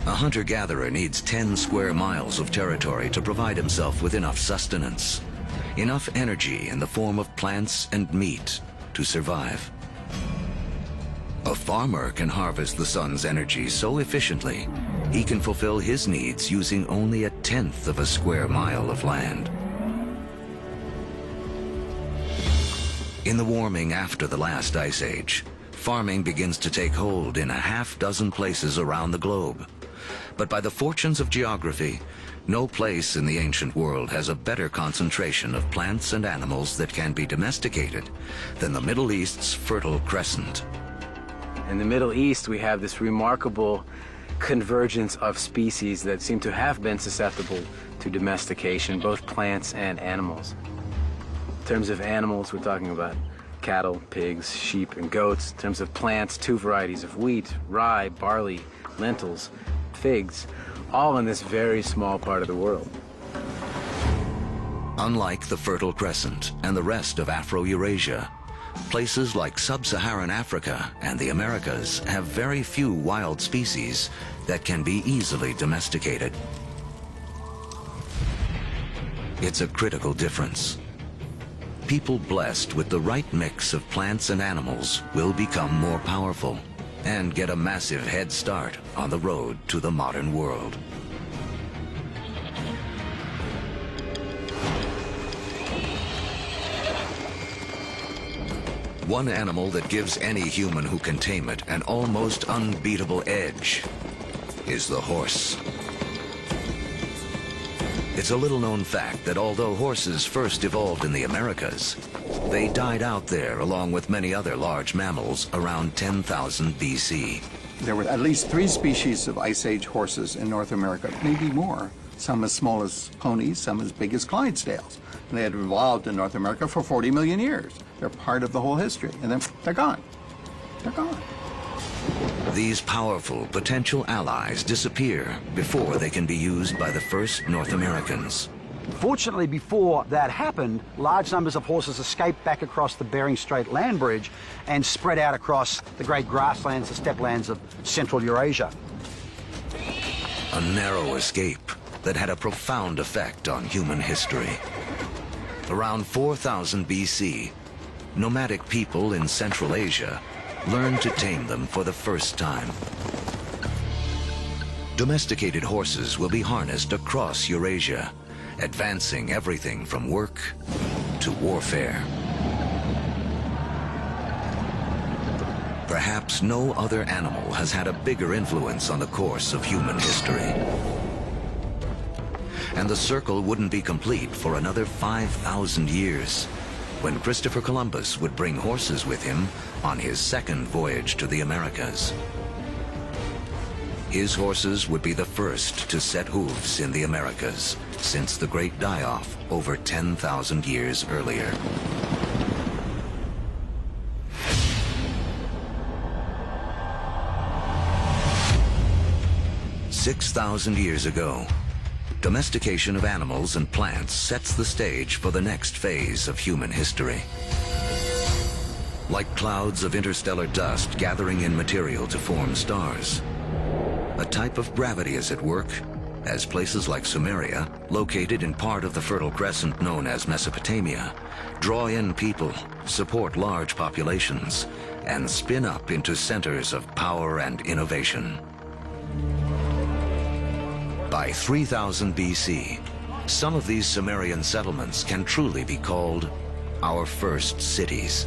A hunter-gatherer needs 10 square miles of territory to provide himself with enough sustenance, enough energy in the form of plants and meat to survive. A farmer can harvest the sun's energy so efficiently, he can fulfill his needs using only 1/10 of a square mile of land. In the warming after the last ice age, farming begins to take hold in 6 places around the globe. But by the fortunes of geography, no place in the ancient world has a better concentration of plants and animals that can be domesticated than the Middle East's Fertile Crescent. In the Middle East, we have this remarkable convergence of species that seem to have been susceptible to domestication, both plants and animals. In terms of animals, we're talking about cattle, pigs, sheep, and goats. In terms of plants, 2 varieties of wheat, rye, barley, lentils, figs, all in this very small part of the world. Unlike the Fertile Crescent and the rest of Afro-Eurasia, places like sub-Saharan Africa and the Americas have very few wild species that can be easily domesticated. It's a critical difference. People blessed with the right mix of plants and animals will become more powerful and get a massive head start on the road to the modern world. One animal that gives any human who can tame it an almost unbeatable edge is the horse. It's a little-known fact that although horses first evolved in the Americas, they died out there along with many other large mammals around 10,000 BC. There were at least 3 species of Ice Age horses in North America, maybe more. Some as small as ponies, some as big as Clydesdales. And they had evolved in North America for 40 million years. They're part of the whole history, and then they're gone. They're gone. These powerful potential allies disappear before they can be used by the first North Americans. Fortunately, before that happened, large numbers of horses escaped back across the Bering Strait land bridge and spread out across the great grasslands, the steppe lands of Central Eurasia. A narrow escape that had a profound effect on human history. Around 4000 BC, nomadic people in Central Asia learned to tame them for the first time. Domesticated horses will be harnessed across Eurasia, advancing everything from work to warfare. Perhaps no other animal has had a bigger influence on the course of human history. And the circle wouldn't be complete for another 5,000 years, when Christopher Columbus would bring horses with him on his second voyage to the Americas. His horses would be the first to set hooves in the Americas since the Great Die-Off over 10,000 years earlier. "6,000 years ago, domestication of animals and plants sets the stage for the next phase of human history. Like clouds of interstellar dust gathering in material to form stars, a type of gravity is at work as places like Sumeria, located in part of the Fertile Crescent known as Mesopotamia, draw in people, support large populations, and spin up into centers of power and innovation. By 3000 BC, some of these Sumerian settlements can truly be called our first cities.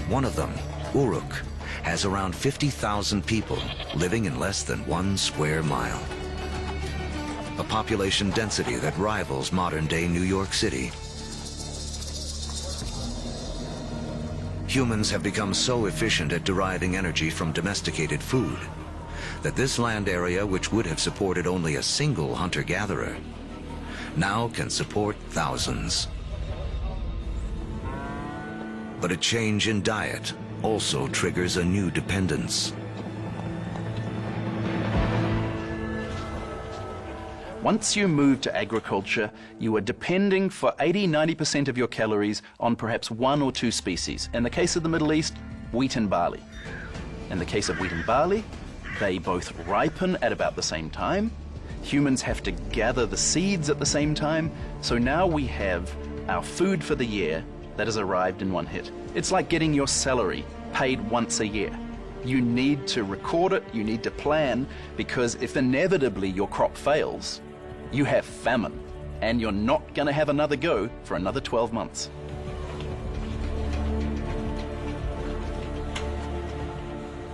One of them, Uruk, has around 50,000 people living in less than 1 square mile. A population density that rivals modern-day New York City. Humans have become so efficient at deriving energy from domesticated food that this land area, which would have supported only a single hunter-gatherer, now can support thousands. But a change in diet also triggers a new dependence. Once you move to agriculture, you are depending for 80–90% of your calories on perhaps one or two species. In the case of the Middle East, wheat and barley. In the case of wheat and barley, they both ripen at about the same time. Humans have to gather the seeds at the same time. So now we have our food for the year that has arrived in one hit. It's like getting your salary paid once a year. You need to record it, you need to plan, because if inevitably your crop fails, you have famine, and you're not going to have another go for another 12 months.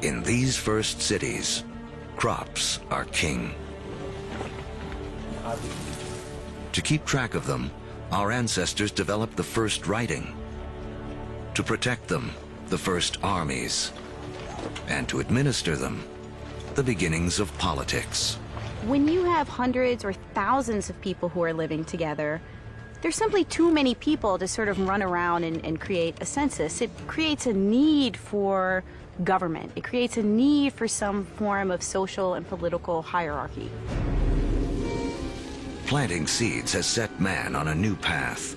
In these first cities, crops are king. To keep track of them, our ancestors developed the first writing. To protect them, the first armies. And to administer them, the beginnings of politics. When you have hundreds or thousands of people who are living together, there's simply too many people to sort of run around and create a census. It creates a need for government. It creates a need for some form of social and political hierarchy. Planting seeds has set man on a new path.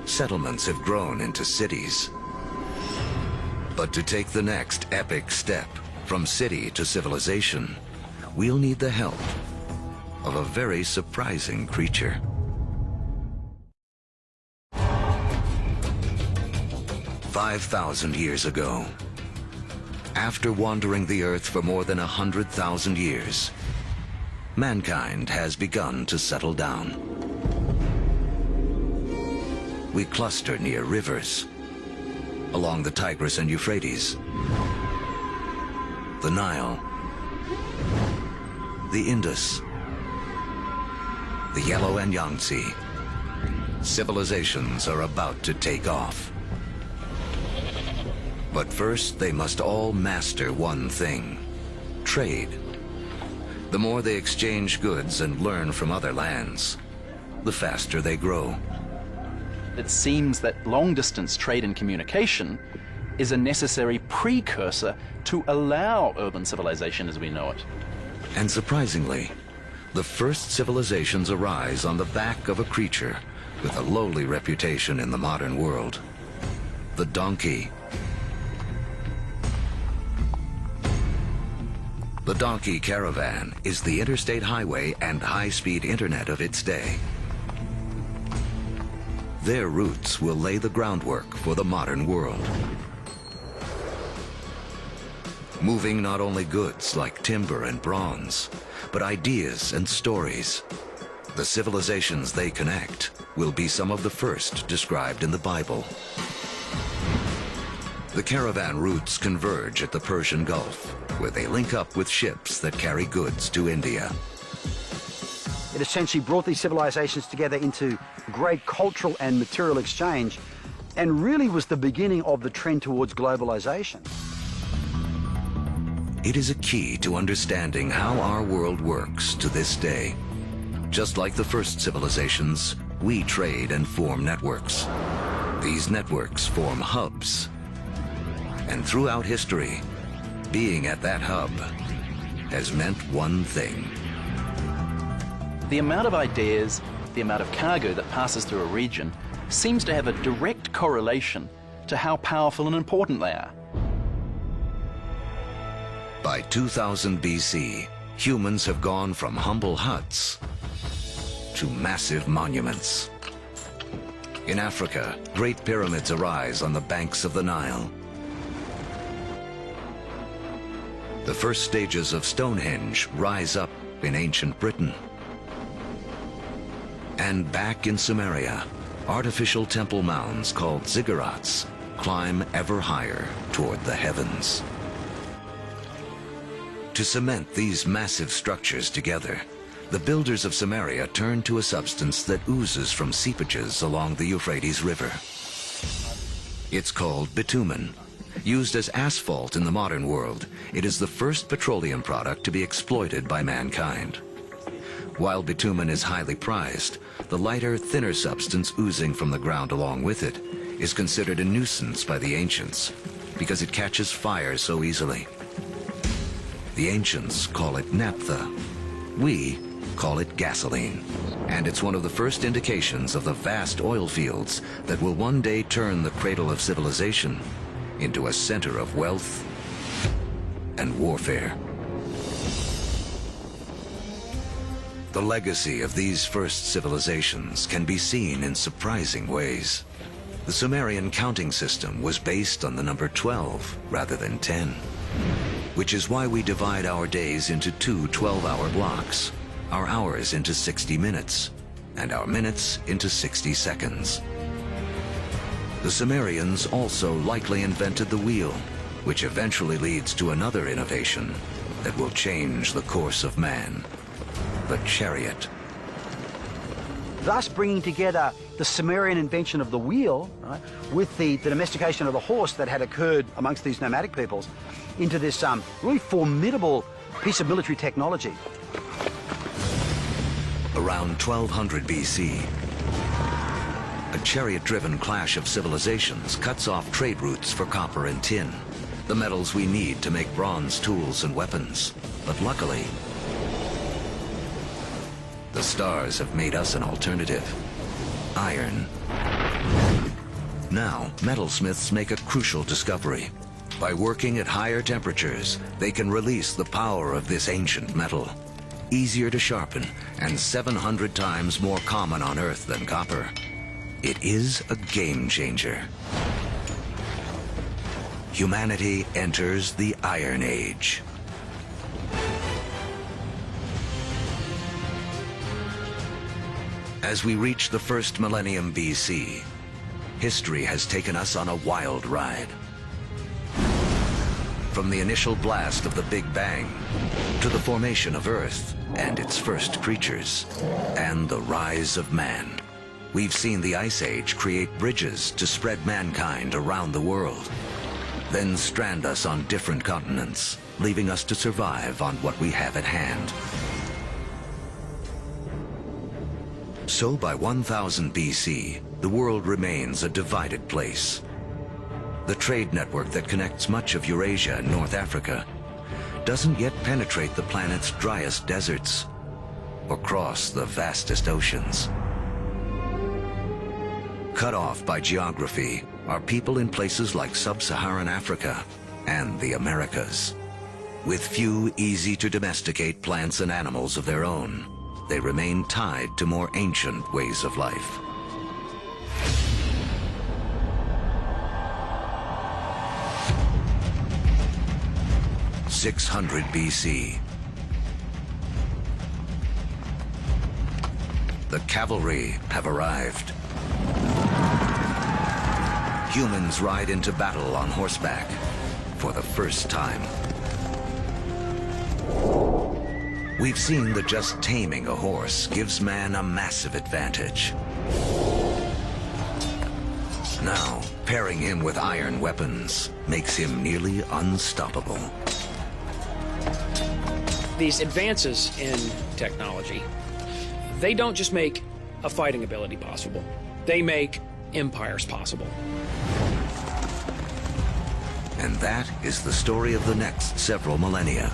Settlements have grown into cities. But to take the next epic step from city to civilization, we'll need the help of a very surprising creature. "5,000 years ago, after wandering the earth for more than 100,000 years, mankind has begun to settle down. We cluster near rivers, along the Tigris and Euphrates, the Nile, the Indus, the Yellow and Yangtze. Civilizations are about to take off. But first, they must all master one thing: trade. The more they exchange goods and learn from other lands, the faster they grow. It seems that long-distance trade and communication is a necessary precursor to allow urban civilization as we know it. And surprisingly, the first civilizations arise on the back of a creature with a lowly reputation in the modern world: the donkey. The donkey caravan is the interstate highway and high-speed internet of its day. Their routes will lay the groundwork for the modern world. Moving not only goods like timber and bronze, but ideas and stories. The civilizations they connect will be some of the first described in the Bible. The caravan routes converge at the Persian Gulf, where they link up with ships that carry goods to India. It essentially brought these civilizations together into great cultural and material exchange, and really was the beginning of the trend towards globalization. It is a key to understanding how our world works to this day. Just like the first civilizations, we trade and form networks. These networks form hubs. And throughout history, being at that hub has meant one thing. The amount of ideas, the amount of cargo that passes through a region seems to have a direct correlation to how powerful and important they are. By 2000 BC, humans have gone from humble huts to massive monuments. In Africa, great pyramids arise on the banks of the Nile. The first stages of Stonehenge rise up in ancient Britain. And back in Sumeria, artificial temple mounds called ziggurats climb ever higher toward the heavens. To cement these massive structures together, the builders of Sumeria turned to a substance that oozes from seepages along the Euphrates River. It's called bitumen. Used as asphalt in the modern world, it is the first petroleum product to be exploited by mankind. While bitumen is highly prized, the lighter, thinner substance oozing from the ground along with it is considered a nuisance by the ancients because it catches fire so easily. The ancients call it naphtha. We call it gasoline. And it's one of the first indications of the vast oil fields that will one day turn the cradle of civilization into a center of wealth and warfare. The legacy of these first civilizations can be seen in surprising ways. The Sumerian counting system was based on the number 12 rather than 10, which is why we divide our days into two 12-hour blocks, our hours into 60 minutes, and our minutes into 60 seconds. The Sumerians also likely invented the wheel, which eventually leads to another innovation that will change the course of man, the chariot. Thus bringing together the Sumerian invention of the wheel, right, with the domestication of the horse that had occurred amongst these nomadic peoples into this really formidable piece of military technology. Around 1200 BC, a chariot-driven clash of civilizations cuts off trade routes for copper and tin, the metals we need to make bronze tools and weapons. But luckily, the stars have made us an alternative: iron. Now, metalsmiths make a crucial discovery. By working at higher temperatures, they can release the power of this ancient metal. Easier to sharpen and 700 times more common on Earth than copper. It is a game changer. Humanity enters the Iron Age. As we reach the first millennium BC, history has taken us on a wild ride. From the initial blast of the Big Bang, to the formation of Earth and its first creatures, and the rise of man. We've seen the Ice Age create bridges to spread mankind around the world, then strand us on different continents, leaving us to survive on what we have at hand. So by 1000 BC, the world remains a divided place. The trade network that connects much of Eurasia and North Africa doesn't yet penetrate the planet's driest deserts or cross the vastest oceans. Cut off by geography are people in places like sub-Saharan Africa and the Americas. With few easy-to-domesticate plants and animals of their own, they remain tied to more ancient ways of life. In 600 BC, the cavalry have arrived. Humans ride into battle on horseback for the first time. We've seen that just taming a horse gives man a massive advantage. Now, pairing him with iron weapons makes him nearly unstoppable. These advances in technology, they don't just make a fighting ability possible. They make empires possible. And that is the story of the next several millennia.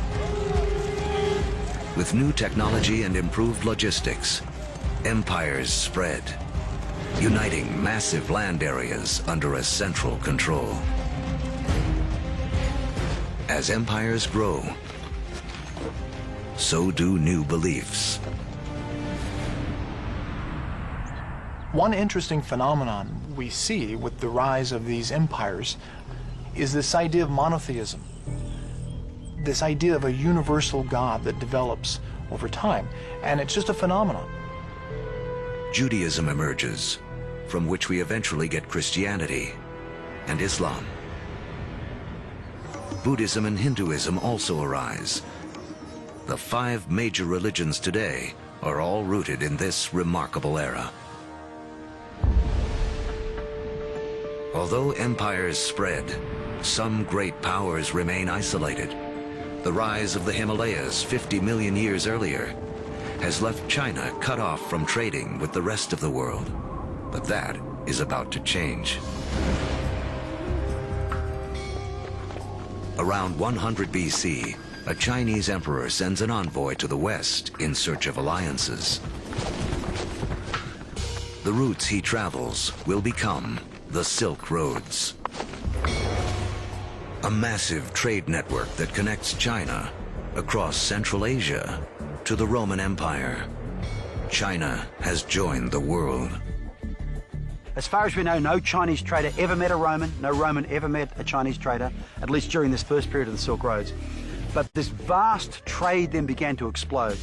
With new technology and improved logistics, empires spread, uniting massive land areas under a central control. As empires grow, so do new beliefs. One interesting phenomenon we see with the rise of these empires is this idea of monotheism, this idea of a universal God that develops over time, and it's just a phenomenon. Judaism emerges, from which we eventually get Christianity and Islam. Buddhism and Hinduism also arise. The 5 major religions today are all rooted in this remarkable era. Although empires spread, some great powers remain isolated. The rise of the Himalayas 50 million years earlier has left China cut off from trading with the rest of the world. But that is about to change. Around 100 BC, a Chinese emperor sends an envoy to the west in search of alliances. The routes he travels will become the Silk Roads, a massive trade network that connects China across Central Asia to the Roman Empire. China has joined the world. As far as we know, no Chinese trader ever met a Roman, no Roman ever met a Chinese trader, at least during this first period of the Silk Roads. But this vast trade then began to explode.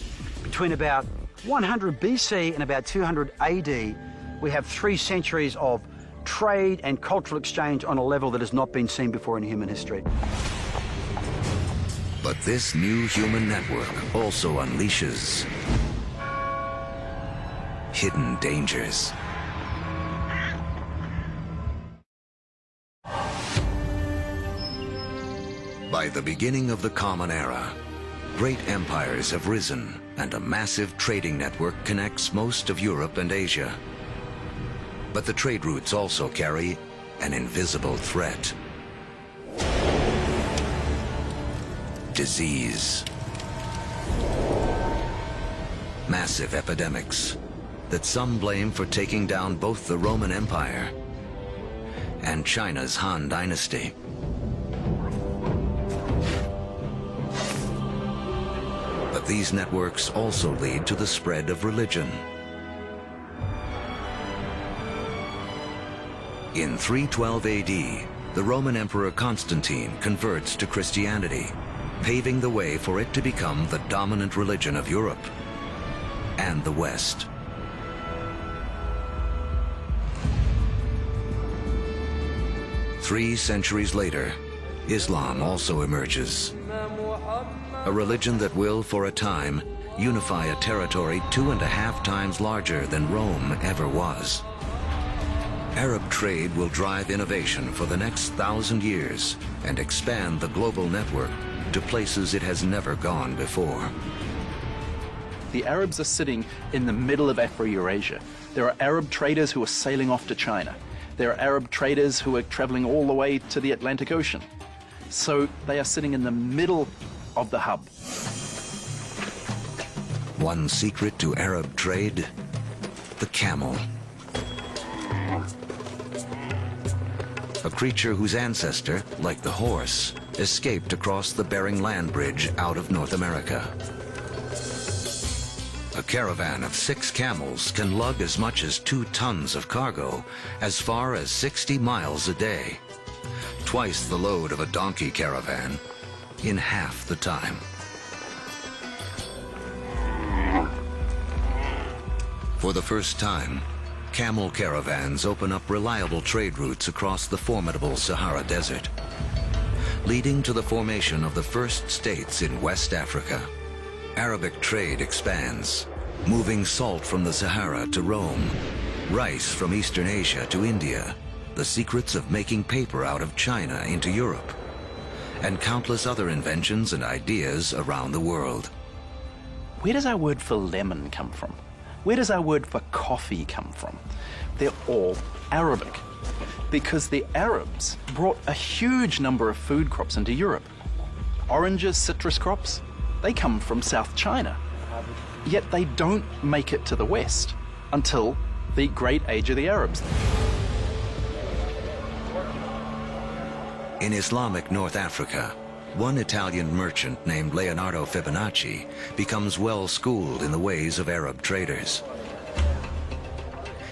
Between about 100 BC and about 200 AD, we have 3 centuries of trade and cultural exchange on a level that has not been seen before in human history. But this new human network also unleashes hidden dangers. By the beginning of the Common Era, great empires have risen and a massive trading network connects most of Europe and Asia. But the trade routes also carry an invisible threat. Disease. Massive epidemics that some blame for taking down both the Roman Empire and China's Han Dynasty. But these networks also lead to the spread of religion. In 312 AD, the Roman Emperor Constantine converts to Christianity, paving the way for it to become the dominant religion of Europe and the West. Three centuries later, Islam also emerges. A religion that will, for a time, unify a territory 2.5 times larger than Rome ever was. Arab trade will drive innovation for the next 1,000 years and expand the global network to places it has never gone before. The Arabs are sitting in the middle of Afro-Eurasia. There are Arab traders who are sailing off to China. There are Arab traders who are traveling all the way to the Atlantic Ocean. So they are sitting in the middle of the hub. One secret to Arab trade: the camel. A creature whose ancestor, like the horse, escaped across the Bering Land Bridge out of North America. A caravan of 6 camels can lug as much as 2 tons of cargo as far as 60 miles a day, twice the load of a donkey caravan in half the time. For the first time, camel caravans open up reliable trade routes across the formidable Sahara Desert, leading to the formation of the first states in West Africa. Arabic trade expands, moving salt from the Sahara to Rome, rice from Eastern Asia to India, the secrets of making paper out of China into Europe, and countless other inventions and ideas around the world. Where does our word for lemon come from? Where does our word for coffee come from? They're all Arabic, because the Arabs brought a huge number of food crops into Europe. Oranges, citrus crops, they come from South China. Yet they don't make it to the West until the Great Age of the Arabs. In Islamic North Africa, one Italian merchant named Leonardo Fibonacci becomes well-schooled in the ways of Arab traders.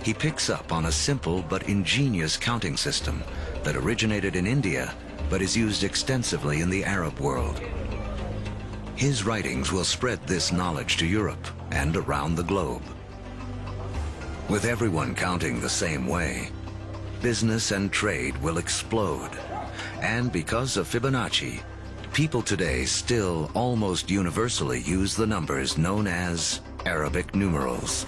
He picks up on a simple but ingenious counting system that originated in India but is used extensively in the Arab world. His writings will spread this knowledge to Europe and around the globe. With everyone counting the same way, business and trade will explode. And because of Fibonacci, people today still almost universally use the numbers known as Arabic numerals.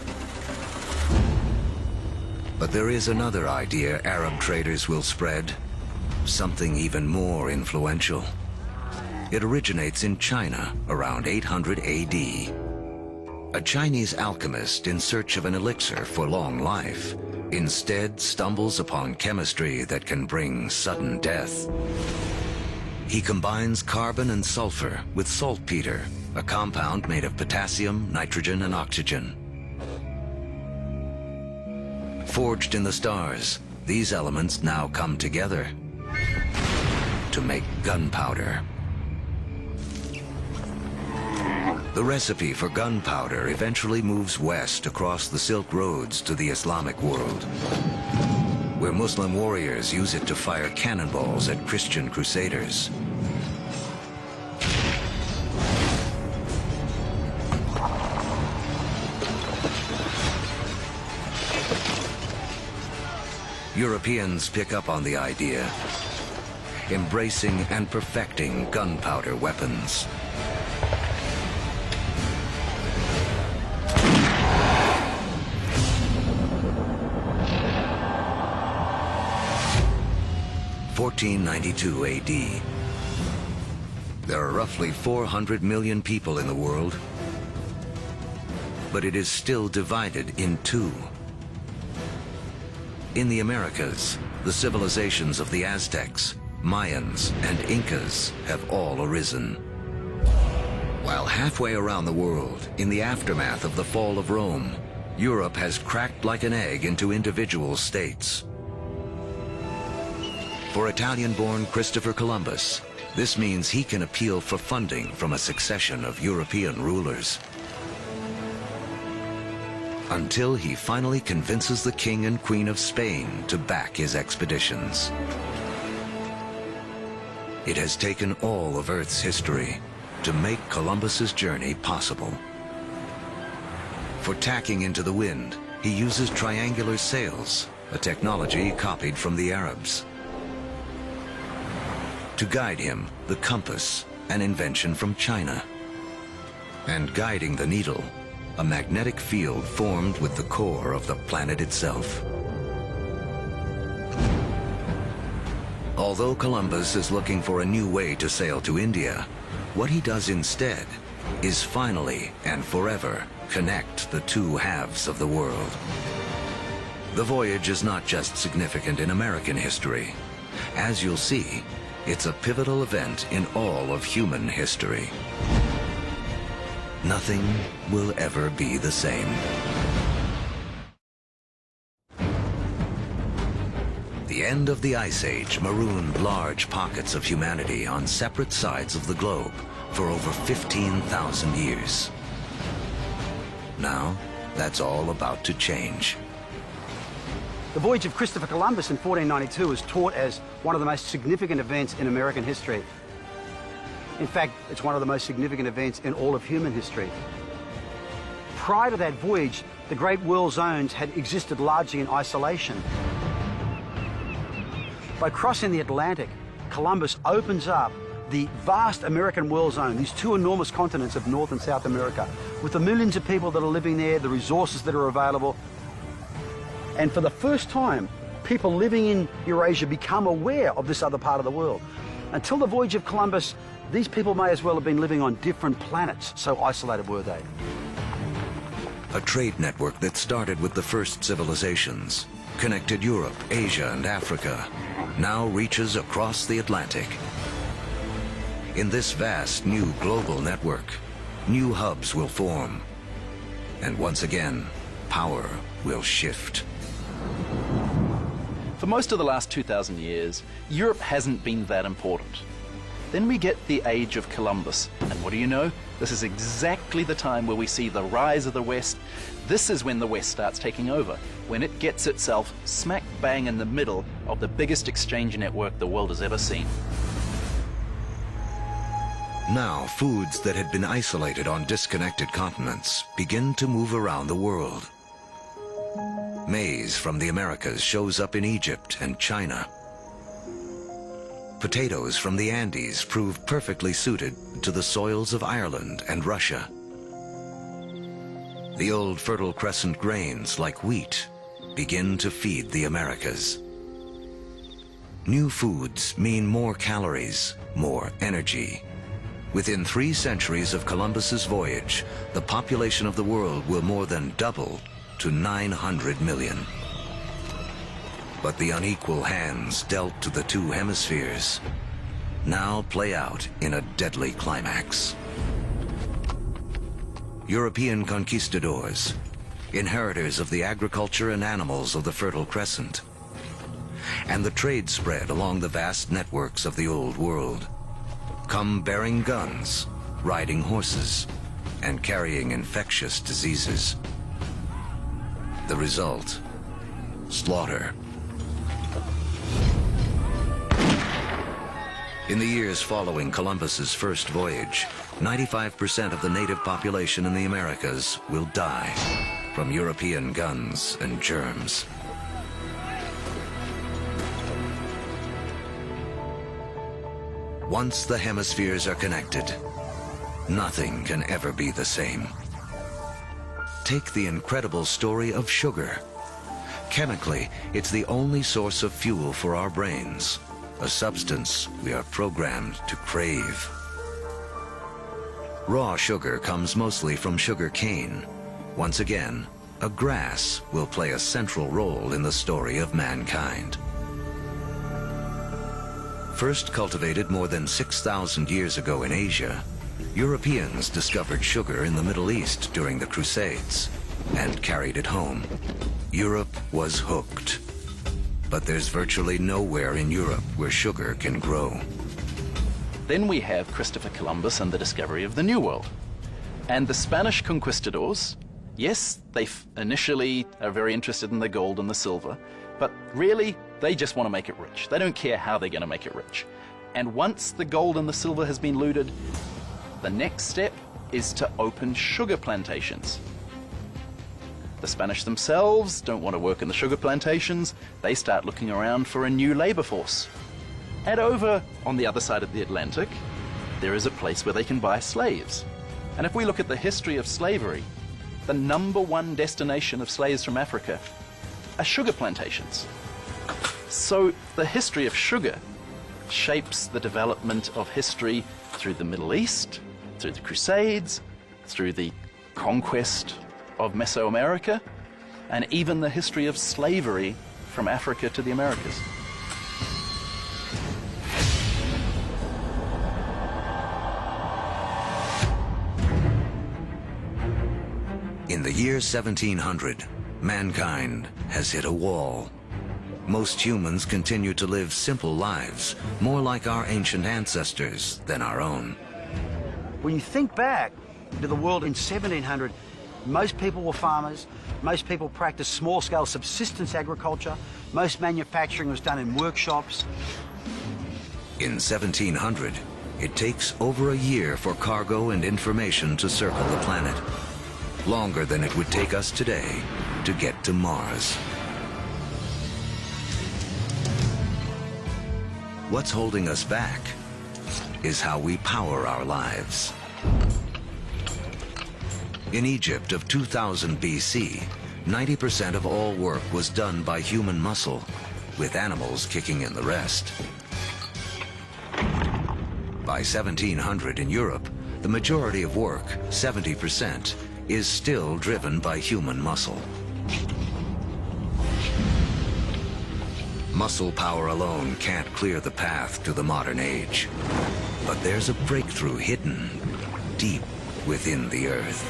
But there is another idea Arab traders will spread, something even more influential. It originates in China around 800 AD. A Chinese alchemist in search of an elixir for long life instead stumbles upon chemistry that can bring sudden death. He combines carbon and sulfur with saltpeter, a compound made of potassium, nitrogen, and oxygen. Forged in the stars, these elements now come together to make gunpowder. The recipe for gunpowder eventually moves west across the Silk Roads to the Islamic world, where Muslim warriors use it to fire cannonballs at Christian crusaders. Europeans pick up on the idea, embracing and perfecting gunpowder weapons. (1492 AD). There are roughly 400 million people in the world, but it is still divided in two. In the Americas, the civilizations of the Aztecs, Mayans, and Incas have all arisen. While halfway around the world, in the aftermath of the fall of Rome, Europe has cracked like an egg into individual states. For Italian-born Christopher Columbus, this means he can appeal for funding from a succession of European rulers, until he finally convinces the King and Queen of Spain to back his expeditions. It has taken all of Earth's history to make Columbus's journey possible. For tacking into the wind, he uses triangular sails, a technology copied from the Arabs. To guide him, the compass, an invention from China. And guiding the needle, a magnetic field formed with the core of the planet itself. Although Columbus is looking for a new way to sail to India, what he does instead is finally and forever connect the two halves of the world. The voyage is not just significant in American history. As you'll see, it's a pivotal event in all of human history. Nothing will ever be the same. The end of the Ice Age marooned large pockets of humanity on separate sides of the globe for over 15,000 years. Now, that's all about to change. The voyage of Christopher Columbus in 1492 is taught as one of the most significant events in American history. In fact, it's one of the most significant events in all of human history. Prior to that voyage, the great world zones had existed largely in isolation. By crossing the Atlantic, Columbus opens up the vast American world zone, these two enormous continents of North and South America, with the millions of people that are living there, the resources that are available. And for the first time, people living in Eurasia become aware of this other part of the world. Until the voyage of Columbus, these people may as well have been living on different planets, so isolated were they. A trade network that started with the first civilizations, connected Europe, Asia, and Africa, now reaches across the Atlantic. In this vast new global network, new hubs will form. And once again, power will shift. For most of the last 2,000 years, Europe hasn't been that important. Then we get the age of Columbus, and what do you know? This is exactly the time where we see the rise of the West. This is when the West starts taking over, when it gets itself smack bang in the middle of the biggest exchange network the world has ever seen. Now, foods that had been isolated on disconnected continents begin to move around the world. Maize from the Americas shows up in Egypt and China. Potatoes from the Andes prove perfectly suited to the soils of Ireland and Russia. The old Fertile Crescent grains, like wheat, begin to feed the Americas. New foods mean more calories, more energy. Within 3 centuries of Columbus's voyage, the population of the world will more than double to 900 million. But the unequal hands dealt to the two hemispheres now play out in a deadly climax. European conquistadors, inheritors of the agriculture and animals of the Fertile Crescent, and the trade spread along the vast networks of the Old World, come bearing guns, riding horses, and carrying infectious diseases. The result, slaughter. In the years following Columbus's first voyage, 95% of the native population in the Americas will die from European guns and germs. Once the hemispheres are connected, nothing can ever be the same. Take the incredible story of sugar. Chemically, it's the only source of fuel for our brains, a substance we are programmed to crave. Raw sugar comes mostly from sugar cane. Once again, a grass will play a central role in the story of mankind. First cultivated more than 6,000 years ago in Asia, Europeans discovered sugar in the Middle East during the Crusades and carried it home. Europe was hooked. But there's virtually nowhere in Europe where sugar can grow. Then we have Christopher Columbus and the discovery of the New World. And the Spanish conquistadors, yes, they initially are very interested in the gold and the silver, but really, they just want to make it rich. They don't care how they're going to make it rich. And once the gold and the silver has been looted, the next step is to open sugar plantations. The Spanish themselves don't want to work in the sugar plantations. They start looking around for a new labor force. And over on the other side of the Atlantic, there is a place where they can buy slaves. And if we look at the history of slavery, the #1 destination of slaves from Africa are sugar plantations. So the history of sugar shapes the development of history through the Middle East, through the Crusades, through the conquest of Mesoamerica, and even the history of slavery from Africa to the Americas. In the year 1700, mankind has hit a wall. Most humans continue to live simple lives, more like our ancient ancestors than our own. When you think back to the world in 1700, most people were farmers, most people practiced small-scale subsistence agriculture, most manufacturing was done in workshops. In 1700, it takes over a year for cargo and information to circle the planet. Longer than it would take us today to get to Mars. What's holding us back is how we power our lives. In Egypt of 2000 BC, 90% of all work was done by human muscle, with animals kicking in the rest. By 1700 in Europe, the majority of work, 70%, is still driven by human muscle. Muscle power alone can't clear the path to the modern age. But there's a breakthrough hidden deep within the earth.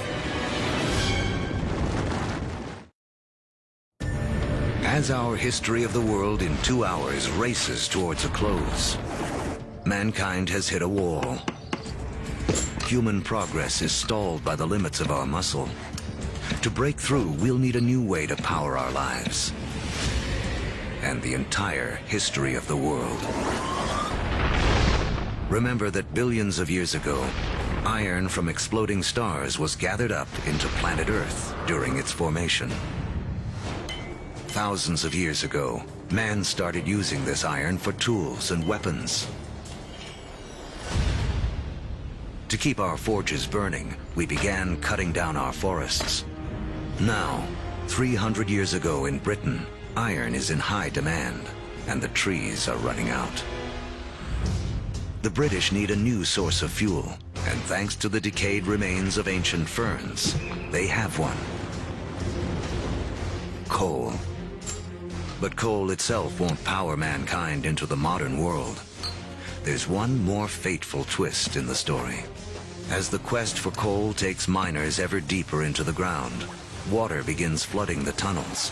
As our history of the world in 2 hours races towards a close, mankind has hit a wall. Human progress is stalled by the limits of our muscle. To break through, we'll need a new way to power our lives and the entire history of the world. Remember that billions of years ago, iron from exploding stars was gathered up into planet Earth during its formation. Thousands of years ago, man started using this iron for tools and weapons. To keep our forges burning, we began cutting down our forests. Now, 300 years ago in Britain, iron is in high demand, and the trees are running out. The British need a new source of fuel, and thanks to the decayed remains of ancient ferns, they have one. Coal. But coal itself won't power mankind into the modern world. There's one more fateful twist in the story. As the quest for coal takes miners ever deeper into the ground, water begins flooding the tunnels.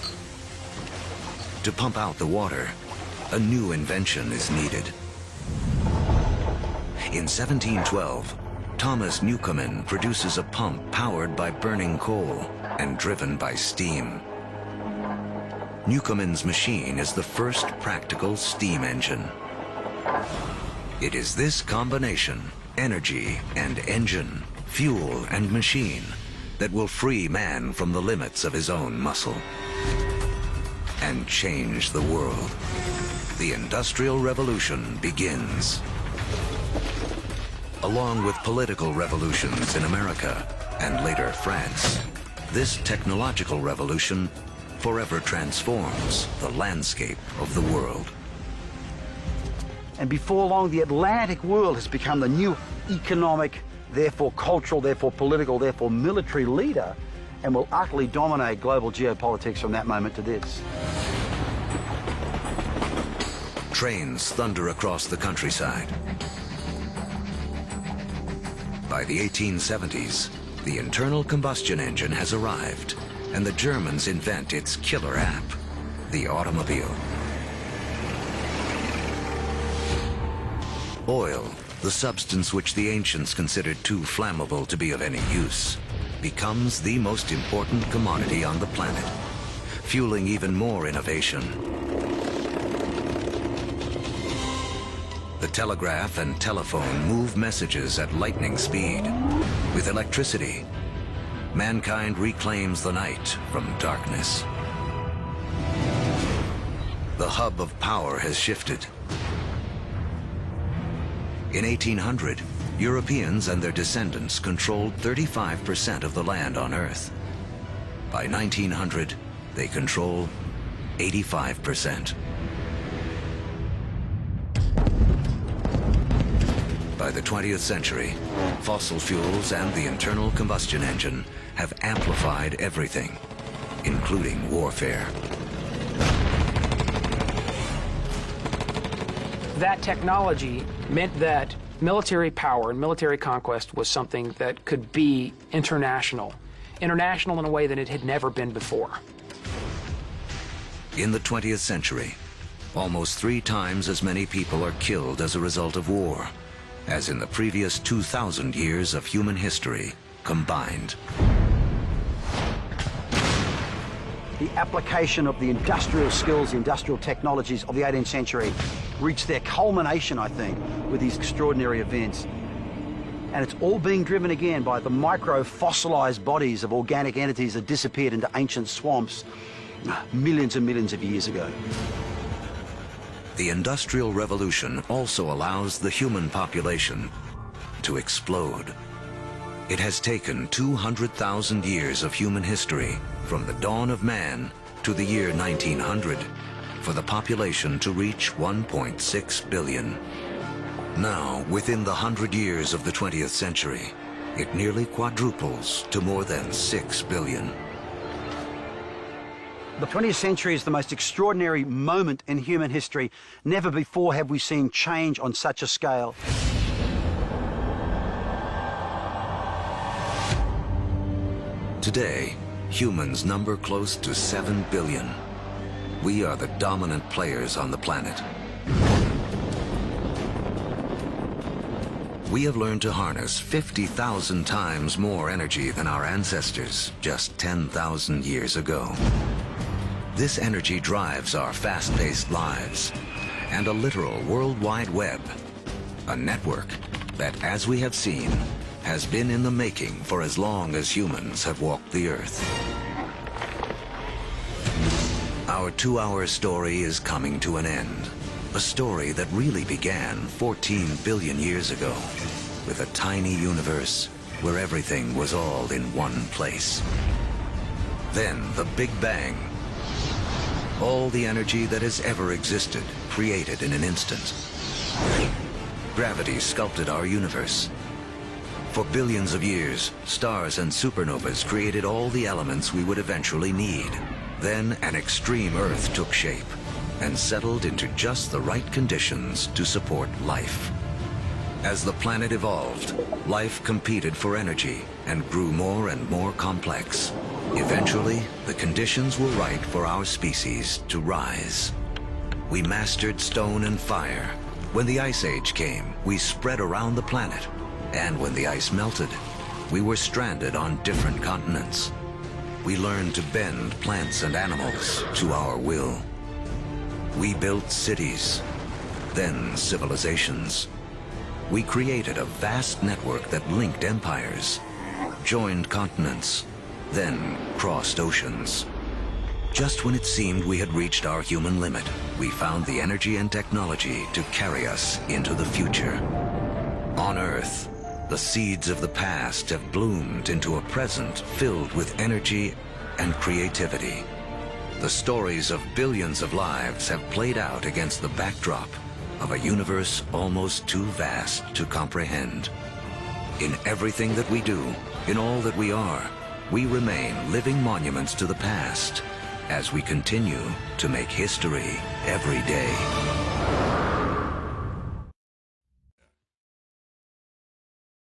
To pump out the water, a new invention is needed. In 1712, Thomas Newcomen produces a pump powered by burning coal and driven by steam. Newcomen's machine is the first practical steam engine. It is this combination, energy and engine, fuel and machine, that will free man from the limits of his own muscle and change the world. The Industrial Revolution begins. Along with political revolutions in America and later France, this technological revolution forever transforms the landscape of the world. And before long, the Atlantic world has become the new economic, therefore cultural, therefore political, therefore military leader, and will utterly dominate global geopolitics from that moment to this. Trains thunder across the countryside. By the 1870s, the internal combustion engine has arrived, and the Germans invent its killer app, the automobile. Oil, the substance which the ancients considered too flammable to be of any use, becomes the most important commodity on the planet, fueling even more innovation. The telegraph and telephone move messages at lightning speed. With electricity, mankind reclaims the night from darkness. The hub of power has shifted. In 1800, Europeans and their descendants controlled 35% of the land on Earth. By 1900, they control 85%. By the 20th century, fossil fuels and the internal combustion engine have amplified everything, including warfare. That technology meant that military power and military conquest was something that could be international in a way that it had never been before. In the 20th century, almost 3 times as many people are killed as a result of war as in the previous 2,000 years of human history combined. The application of the industrial skills, the industrial technologies of the 18th century reached their culmination, I think, with these extraordinary events. And it's all being driven again by the micro-fossilized bodies of organic entities that disappeared into ancient swamps millions and millions of years ago. The Industrial Revolution also allows the human population to explode. It has taken 200,000 years of human history, from the dawn of man to the year 1900, for the population to reach 1.6 billion. Now, within the 100 years of the 20th century, it nearly quadruples to more than 6 billion. The 20th century is the most extraordinary moment in human history. Never before have we seen change on such a scale. Today, humans number close to 7 billion. We are the dominant players on the planet. We have learned to harness 50,000 times more energy than our ancestors just 10,000 years ago. This energy drives our fast-paced lives and a literal World Wide Web, a network that, as we have seen, has been in the making for as long as humans have walked the Earth. Our 2-hour story is coming to an end. A story that really began 14 billion years ago with a tiny universe where everything was all in one place. Then the Big Bang. All the energy that has ever existed created in an instant. Gravity sculpted our universe. For billions of years, stars and supernovas created all the elements we would eventually need. Then an extreme Earth took shape. and settled into just the right conditions to support life. As the planet evolved, life competed for energy and grew more and more complex. Eventually, the conditions were right for our species to rise. We mastered stone and fire. When the Ice Age came, we spread around the planet. And when the ice melted, we were stranded on different continents. We learned to bend plants and animals to our will. We built cities, then civilizations. We created a vast network that linked empires, joined continents, then crossed oceans. Just when it seemed we had reached our human limit, we found the energy and technology to carry us into the future. On Earth, the seeds of the past have bloomed into a present filled with energy and creativity. The stories of billions of lives have played out against the backdrop of a universe almost too vast to comprehend. In everything that we do, in all that we are, we remain living monuments to the past as we continue to make history every day.